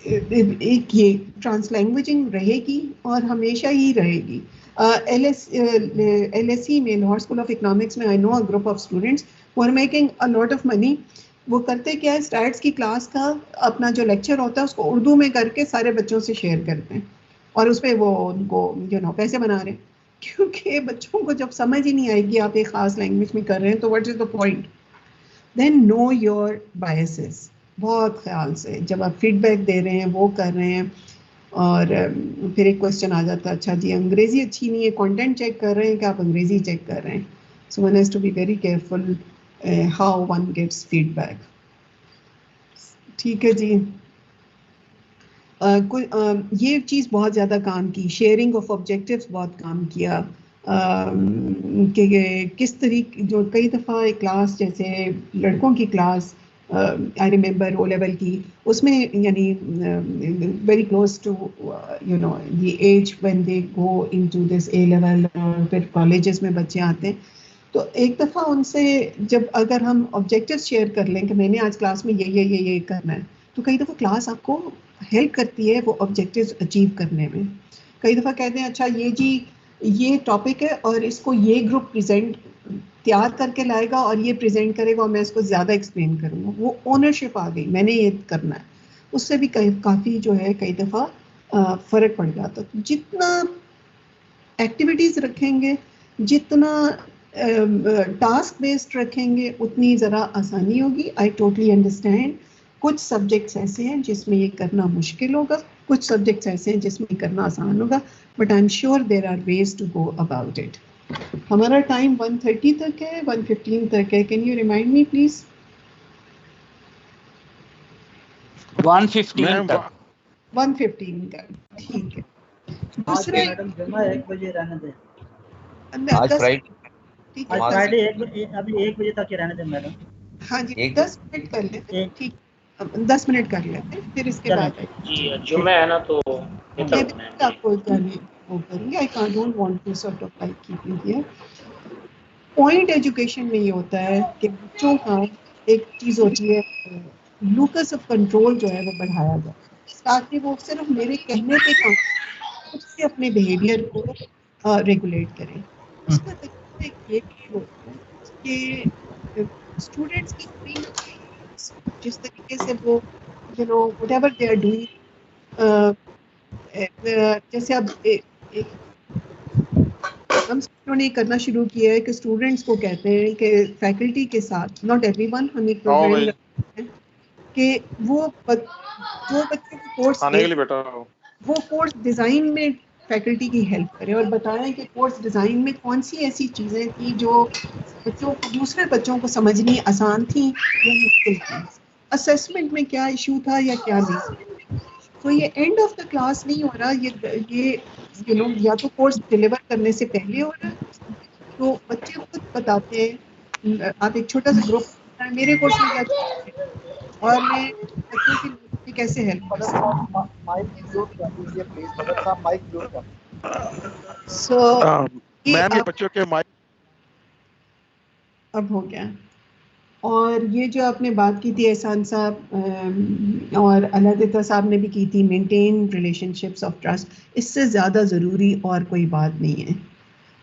एक ये ट्रांस लैंग्वेजिंग रहेगी और हमेशा ही रहेगी। LSE में, लाहौर स्कूल ऑफ इकोनॉमिक्स में, I know a group of students who are making a lot of money. वो करते क्या है, स्टैट्स की क्लास का अपना जो लेक्चर होता है उसको उर्दू में करके सारे बच्चों से शेयर करते हैं, और उस पर वो उनको पैसे बना रहे हैं। क्योंकि बच्चों को जब समझ ही नहीं आएगी आप एक खास लैंग्वेज में कर रहे हैं तो what is the point. Then know your biases, बहुत ख्याल से जब आप फीडबैक दे रहे हैं वो कर रहे हैं। और फिर एक क्वेश्चन आ जाता है, अच्छा जी अंग्रेजी अच्छी नहीं है, कंटेंट चेक कर रहे हैं कि आप अंग्रेजी चेक कर रहे हैं। So one has to be very careful how one gives feedback. ठीक है जी। ये चीज़ बहुत ज़्यादा काम की, शेयरिंग ऑफ ऑब्जेक्टिव्स बहुत काम किया। कि किस तरीके, जो कई दफ़ा एक क्लास जैसे लड़कों की class I remember O level की, उसमें यानी very close to you know the age when they go into this A level, फिर कॉलेजेस में बच्चे आते हैं, तो एक दफ़ा उनसे जब अगर हम ऑब्जेक्टिव शेयर कर लें कि मैंने आज क्लास में ये करना है, तो कई दफ़ा क्लास आपको हेल्प करती है वो ऑब्जेक्टिव्स अचीव करने में। कई दफ़ा कहते हैं अच्छा ये जी ये टॉपिक है और इसको ये ग्रुप प्रेजेंट तैयार करके लाएगा और ये प्रेजेंट करेगा और मैं इसको ज़्यादा एक्सप्लेन करूँगा, वो ओनरशिप आ गई, मैंने ये करना है। उससे भी काफ़ी जो है कई दफ़ा फ़र्क पड़ जाता। तो जितना एक्टिविटीज़ रखेंगे, जितना टास्क बेस्ड रखेंगे, उतनी ज़रा आसानी होगी। आई टोटली अंडरस्टैंड कुछ सब्जेक्ट्स ऐसे हैं जिसमें ये करना मुश्किल होगा, कुछ सब्जेक्ट्स ऐसे हैं जिसमें ये करना आसान होगा, but I am sure there are ways to go about it. हमारा टाइम 1:30 तक है, 1:15 तक है। Can you remind me please? 1:15 तक। 1:15 का, ठीक है। दूसरे मैडम जमा 1 बजे रहने दें। आज फ्राइडे, आज फ्राइडे 1 बजे, अभी 1 बजे तक ही रहने दें मैडम। हाँ जी, 10 मिनट कर लेते हैं, ठीक, 10 मिनट कर लेते हैं, फिर इसके बाद जी जुम्मे है ना तो आपको करेंगे। I don't want to sort of like keep you here. Point education में ये होता है कि बच्चों का एक चीज़ होती है, लूकस ऑफ कंट्रोल जो है वो बढ़ाया जाए, ताकि वो सिर्फ मेरे कहने पे काम उससे अपने बिहेवियर को रेगुलेट करें। उसका तरीका ये भी होता है कि स्टूडेंट्स की जिस तरीके से वो you know whatever they are doing, जैसे अब हम सबों ने करना शुरू किया है कि स्टूडेंट्स को कहते हैं कि फैकल्टी के साथ, नॉट एवरीवन, हम एक प्रोग्राम रखते हैं कि वो जो बच्चे को कोर्स वो कोर्स डिज़ाइन में फैकल्टी की हेल्प करें और बताएं कि कोर्स डिज़ाइन में कौन सी ऐसी चीज़ें थी जो बच्चों को, दूसरे बच्चों को समझनी आसान थी या मुश्किल थी, असेसमेंट में क्या इशू था या क्या नहीं। तो ये एंड ऑफ द क्लास नहीं हो रहा, ये यू नो या तो कोर्स डिलीवर करने से पहले हो रहा है, तो बच्चे खुद बताते हैं। आप एक छोटा सा ग्रुप, मेरे कोर्स में क्या और मैं बच्चों की कैसे हेल्प कर सकता हूँ। मैम ये बच्चों के माइक अब हो गया। और ये जो आपने बात की थी एहसान साहब और अल्लाह साहब ने भी की थी, मेंटेन रिलेशनशिप्स ऑफ ट्रस्ट, इससे ज़्यादा ज़रूरी और कोई बात नहीं है।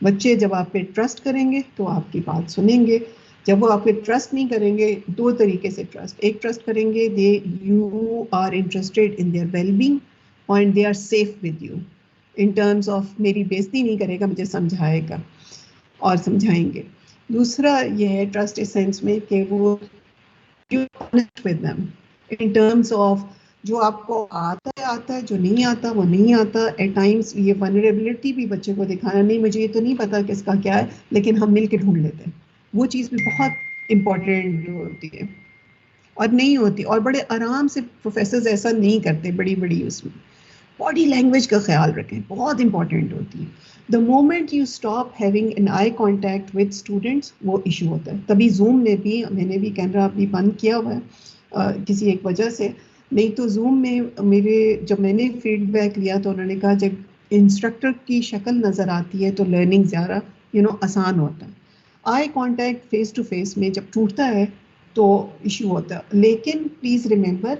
बच्चे जब आप पे ट्रस्ट करेंगे तो आपकी बात सुनेंगे, जब वो आप पे ट्रस्ट नहीं करेंगे, दो तरीके से ट्रस्ट, एक ट्रस्ट करेंगे they you are interested in their wellbeing और they are safe with you in terms of मेरी बेइज्जती नहीं करेगा, मुझे समझाएगा और समझाएंगे। दूसरा ये है ट्रस्ट इस सेंस में कि वो with them in terms of जो आपको आता है, जो नहीं आता वो नहीं आता। एट टाइम्स ये वनरेबिलिटी भी बच्चे को दिखाना, नहीं मुझे ये तो नहीं पता कि इसका क्या है, लेकिन हम मिल के ढूंढ लेते हैं, वो चीज़ भी बहुत इम्पॉर्टेंट होती है और नहीं होती। और बड़े आराम से प्रोफेसर्स ऐसा नहीं करते, बड़ी उसमें बॉडी लैंग्वेज का ख्याल रखें, बहुत इंपॉर्टेंट होती है। The moment you stop having an eye contact with students, वो इशू होता है। तभी जूम ने भी, मैंने भी कैमरा अभी बंद किया हुआ है किसी एक वजह से, नहीं तो जूम में जब मैंने फीडबैक लिया तो उन्होंने कहा जब इंस्ट्रक्टर की शक्ल नज़र आती है तो लर्निंग ज़्यादा आसान होता है। Eye contact face to face में जब टूटता है तो इशू होता है। लेकिन प्लीज़ रिमेंबर,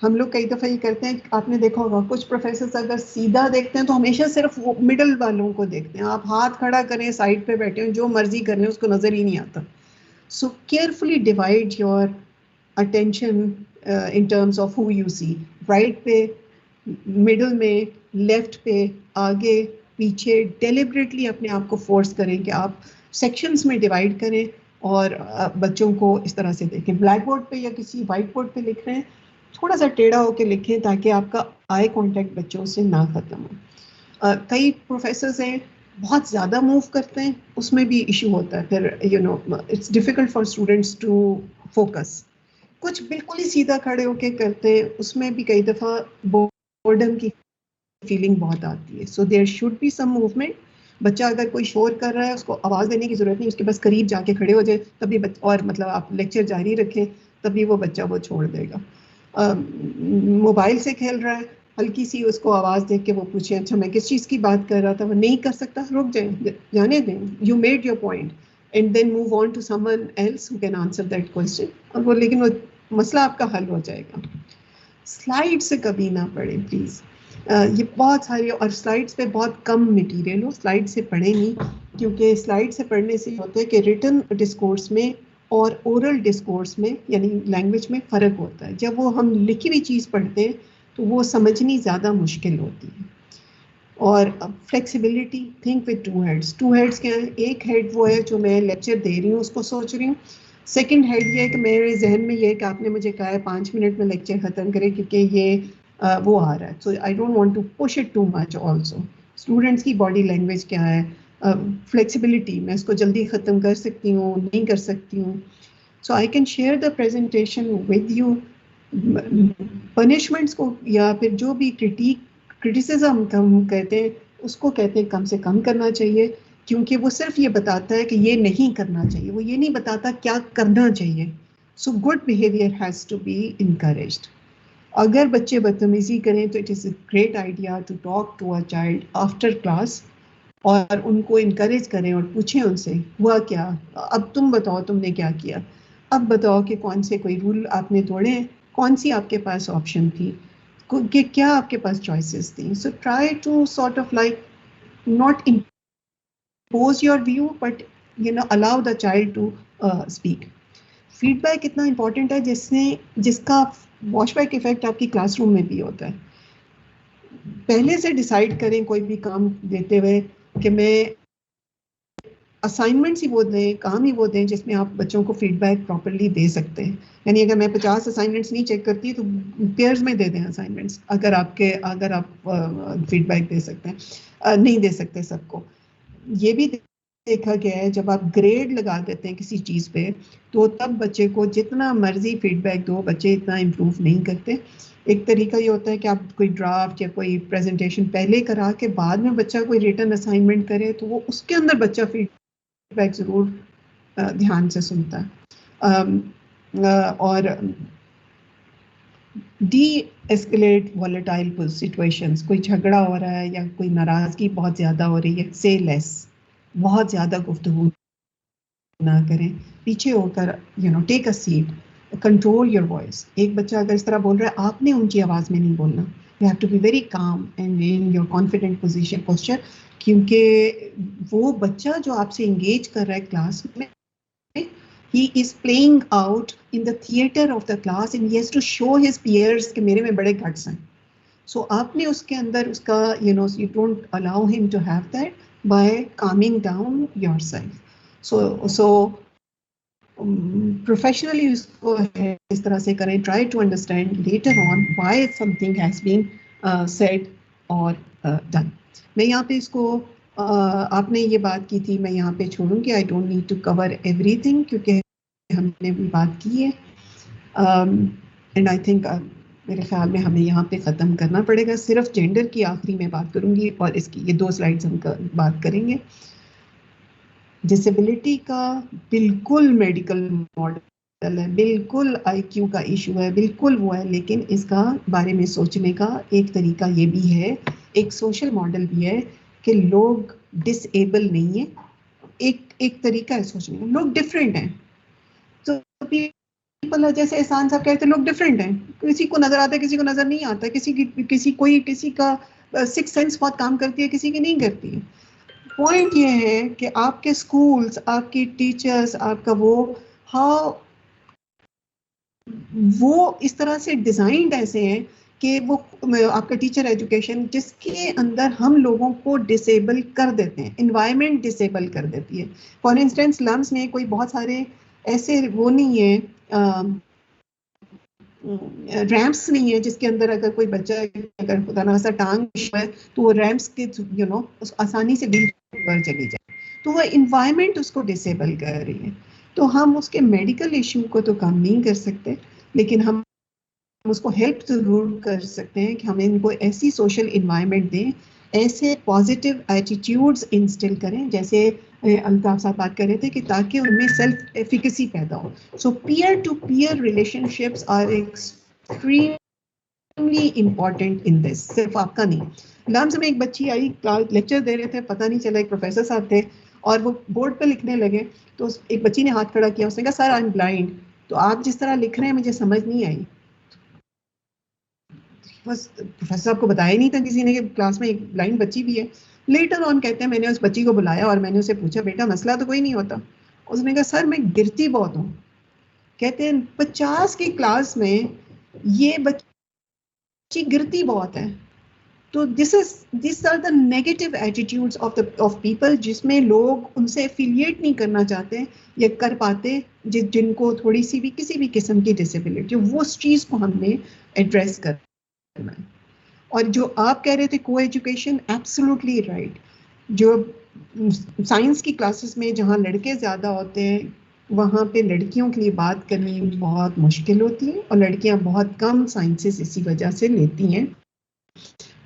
हम लोग कई दफ़ा ये करते हैं, आपने देखा होगा कुछ प्रोफेसर्स अगर सीधा देखते हैं तो हमेशा सिर्फ वो मिडल वालों को देखते हैं। आप हाथ खड़ा करें, साइड पे बैठे हो, जो मर्जी करें, उसको नज़र ही नहीं आता। So carefully divide your attention in terms of who you see, right पे, मिडल में, लेफ्ट पे, आगे, पीछे डेलिबरेटली अपने आप को फोर्स करें कि आप सेक्शंस में डिवाइड करें और बच्चों को इस तरह से देखें। ब्लैक बोर्ड पे या किसी वाइट बोर्ड पे लिख रहे हैं, थोड़ा सा टेढ़ा होकर लिखें ताकि आपका आई कांटेक्ट बच्चों से ना ख़त्म हो। कई प्रोफेसर्स हैं बहुत ज़्यादा मूव करते हैं, उसमें भी इशू होता है, फिर you know it's difficult for students to focus. कुछ बिल्कुल ही सीधा खड़े होके करते हैं, उसमें भी कई दफ़ा बोर्डम की फीलिंग बहुत आती है। So there should be some movement. बच्चा अगर कोई शोर कर रहा है उसको आवाज़ देने की ज़रूरत नहीं, उसके बस करीब जाके खड़े हो जाए तभी और मतलब आप लेक्चर जारी रखें तभी वो बच्चा वो छोड़ देगा। मोबाइल से खेल रहा है, हल्की सी उसको आवाज़ दे के वो पूछे अच्छा मैं किस चीज़ की बात कर रहा था, वो नहीं कर सकता, रुक जाए, जाने दें, you made your point and then move on to someone else who can answer that question, और वो लेकिन वो मसला आपका हल हो जाएगा। स्लाइड से कभी ना पढ़ें प्लीज़। ये बहुत सारी, और स्लाइड्स पे बहुत कम मटेरियल हो, स्लाइड से पढ़ें नहीं, क्योंकि स्लाइड से पढ़ने से होता है कि रिटन डिस्कोर्स में और ओरल डिस्कोर्स में यानी लैंग्वेज में फ़र्क होता है। जब वो हम लिखी हुई चीज़ पढ़ते हैं तो वो समझनी ज़्यादा मुश्किल होती है। और flexibility, think with two heads. Two heads क्या है? एक हेड वो है जो मैं लेक्चर दे रही हूँ उसको सोच रही हूँ, सेकंड हेड ये है कि मेरे जहन में ये है कि आपने मुझे कहा है 5 मिनट में लेक्चर ख़त्म करें क्योंकि ये वो आ रहा है, so I don't want to push it too much. Also students की बॉडी लैंग्वेज क्या है, फ्लेक्सिबिलिटी, मैं इसको जल्दी ख़त्म कर सकती हूँ, नहीं कर सकती हूँ। So I can share the presentation with you. Punishments को या फिर जो भी क्रिटिसिज्म हम कहते हैं उसको कहते हैं कम से कम करना चाहिए, क्योंकि वो सिर्फ ये बताता है कि ये नहीं करना चाहिए, वो ये नहीं बताता क्या करना चाहिए। So good behaviour has to be encouraged. अगर बच्चे बदतमीजी करें तो it is a great idea to talk to a child after class और उनको इनकरेज करें और पूछें उनसे हुआ क्या, अब तुम बताओ तुमने क्या किया, अब बताओ कि कौन से कोई रूल आपने तोड़े हैं, कौन सी आपके पास ऑप्शन थी, कि क्या आपके पास चॉइसेस थी। So try to sort of like not impose your view but you know allow the child to speak. Feedback इतना इम्पॉर्टेंट है जिसका वॉशबैक इफेक्ट आपकी क्लासरूम में भी होता है। पहले से डिसाइड करें कोई भी काम देते हुए कि मैं असाइनमेंट्स ही वो दें, काम ही वो दें जिसमें आप बच्चों को फीडबैक प्रॉपर्ली दे सकते हैं। यानी अगर मैं 50 असाइनमेंट्स नहीं चेक करती तो पेयर्स में दे दें असाइनमेंट्स, अगर आप फीडबैक दे सकते हैं, नहीं दे सकते सबको। ये भी देखा गया है जब आप ग्रेड लगा देते हैं किसी चीज़ पे तो तब बच्चे को जितना मर्जी फीडबैक दो बच्चे इतना इम्प्रूव नहीं करते। एक तरीका ये होता है कि आप कोई ड्राफ्ट या कोई प्रेजेंटेशन पहले करा के बाद में बच्चा कोई रिटन असाइनमेंट करे तो वो उसके अंदर बच्चा फीडबैक ज़रूर ध्यान से सुनता है। और डी एस्केलेट वॉलेटाइल सिचुएशंस, कोई झगड़ा हो रहा है या कोई नाराज़गी बहुत ज़्यादा हो रही है, से लेस, बहुत ज़्यादा गुफ्तगू ना करें, पीछे होकर take a seat, control your voice. एक बच्चा अगर इस तरह बोल रहा है आपने ऊंची आवाज़ में नहीं बोलना, you have to be very calm and in your confident posture, क्योंकि वो बच्चा जो आपसे इंगेज कर रहा है क्लास में, he is playing out in the theater of the class and he has to show his peers कि मेरे में बड़े guts हैं। So आपने उसके अंदर उसका you don't allow him to have that by calming down yourself. So professionally उसको इस तरह से करें, try to understand later on why something has been said or done. मैं यहाँ पे इसको आपने ये बात की थी, मैं यहाँ पे छोड़ूंगी, I don't need to cover everything क्योंकि हमने भी बात की है। एंड आई थिंक मेरे ख्याल में हमें यहाँ पे ख़त्म करना पड़ेगा। सिर्फ जेंडर की आखिरी में बात करूँगी और इसकी ये 2 स्लाइड्स हम बात करेंगे। डिसेबिलिटी का बिल्कुल मेडिकल मॉडल है, बिल्कुल IQ का इशू है, बिल्कुल वो है, लेकिन इसका बारे में सोचने का एक तरीका ये भी है, एक सोशल मॉडल भी है कि लोग डिसेबल नहीं है। एक तरीका है सोचने का, लोग डिफरेंट हैं। तो पीपल जैसे एहसान साहब कहते हैं लोग डिफरेंट हैं, किसी को नजर आता है किसी को नजर नहीं आता, किसी का सिक्स सेंस बहुत काम करती है, किसी की नहीं करती है। पॉइंट ये है कि आपके स्कूल्स, आपकी टीचर्स, आपका वो इस तरह से डिजाइंड ऐसे हैं कि वो आपका टीचर एजुकेशन जिसके अंदर हम लोगों को डिसेबल कर देते हैं, इन्वायरमेंट डिसेबल कर देती है। फॉर इंस्टेंस लम्स में कोई बहुत सारे ऐसे वो नहीं है, रैम्प्स नहीं है जिसके अंदर अगर कोई बच्चा अगर खुदा ना सा टांग है तो वो रैम्प्स के आसानी से व्हील पर चली जाए, तो वो इन्वायरमेंट उसको डिसेबल कर रही है। तो हम उसके मेडिकल इशू को तो कम नहीं कर सकते, लेकिन हम उसको हेल्प जरूर कर सकते हैं कि हम इनको ऐसी सोशल इन्वायरमेंट दें, ऐसे पॉजिटिव एटीट्यूड्स इंस्टिल करें, जैसे अल्ताफ साहब बात कर रहे थे कि ताकि उनमें सेल्फ एफिकेसी पैदा हो। So peer to peer relationships are extremely important in this, सिर्फ आपका नहीं। लम्स में एक बच्ची आई, लेक्चर दे रहे थे, पता नहीं चला एक प्रोफेसर साहब थे और वो बोर्ड पर लिखने लगे, तो एक बच्ची ने हाथ खड़ा किया, उसने कहा सर आई एम ब्लाइंड, तो आप जिस तरह लिख रहे हैं मुझे समझ नहीं आई। बस प्रोफेसर साहब को बताया नहीं था किसी ने कि क्लास में एक ब्लाइंड बच्ची भी है। लेटर ऑन कहते हैं मैंने उस बच्ची को बुलाया और मैंने उसे पूछा बेटा मसला तो कोई नहीं होता। उसने कहा सर मैं गिरती बहुत हूँ। कहते हैं 50 की क्लास में ये बच्ची गिरती बहुत है। तो this are the negative attitudes of people, जिसमें लोग उनसे एफिलिएट नहीं करना चाहते या कर पाते जिनको थोड़ी सी भी किसी भी किस्म की डिसेबिलिटी, वो उस चीज़ को हमने एड्रेस कर। और जो आप कह रहे थे को एजुकेशन, एब्सोल्युटली राइट। जो साइंस की क्लासेस में जहाँ लड़के ज़्यादा होते हैं वहाँ पे लड़कियों के लिए बात करनी बहुत मुश्किल होती है और लड़कियाँ बहुत कम साइंसेस इसी वजह से लेती हैं,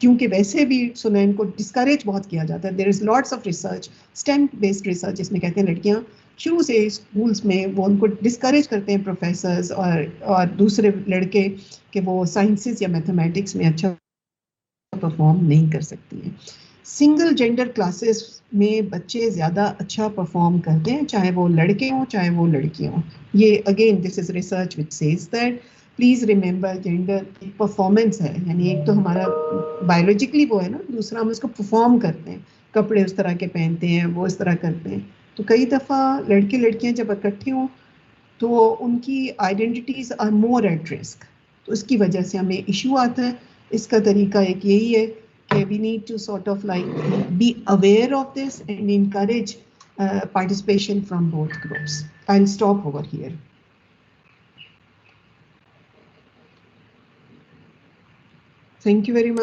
क्योंकि वैसे भी सुना इनको डिस्करेज बहुत किया जाता है। There is lots of research, STEM based research, जिसमें कहते हैं लड़कियाँ शुरू से स्कूल्स में वो उनको डिस्करेज करते हैं प्रोफेसर्स और दूसरे लड़के कि वो साइंसेस या मैथमेटिक्स में अच्छा परफॉर्म नहीं कर सकती हैं। सिंगल जेंडर क्लासेस में बच्चे ज़्यादा अच्छा परफॉर्म करते हैं, चाहे वो लड़के हों चाहे वो लड़कियाँ हों। ये again this is research which says that please remember gender एक परफॉर्मेंस है, यानी एक तो हमारा बायोलॉजिकली वो है ना, दूसरा हम उसको परफॉर्म करते हैं, कपड़े उस तरह के पहनते हैं, वो इस तरह करते हैं। तो कई दफ़ा लड़के लड़कियाँ जब इकट्ठे हों तो उनकी identities are more at risk, तो इसकी वजह से हमें इशू आता है। इसका तरीका एक यही है कि we need to sort of like be aware of this and encourage participation from both groups. I'll stop over here. Thank you very much.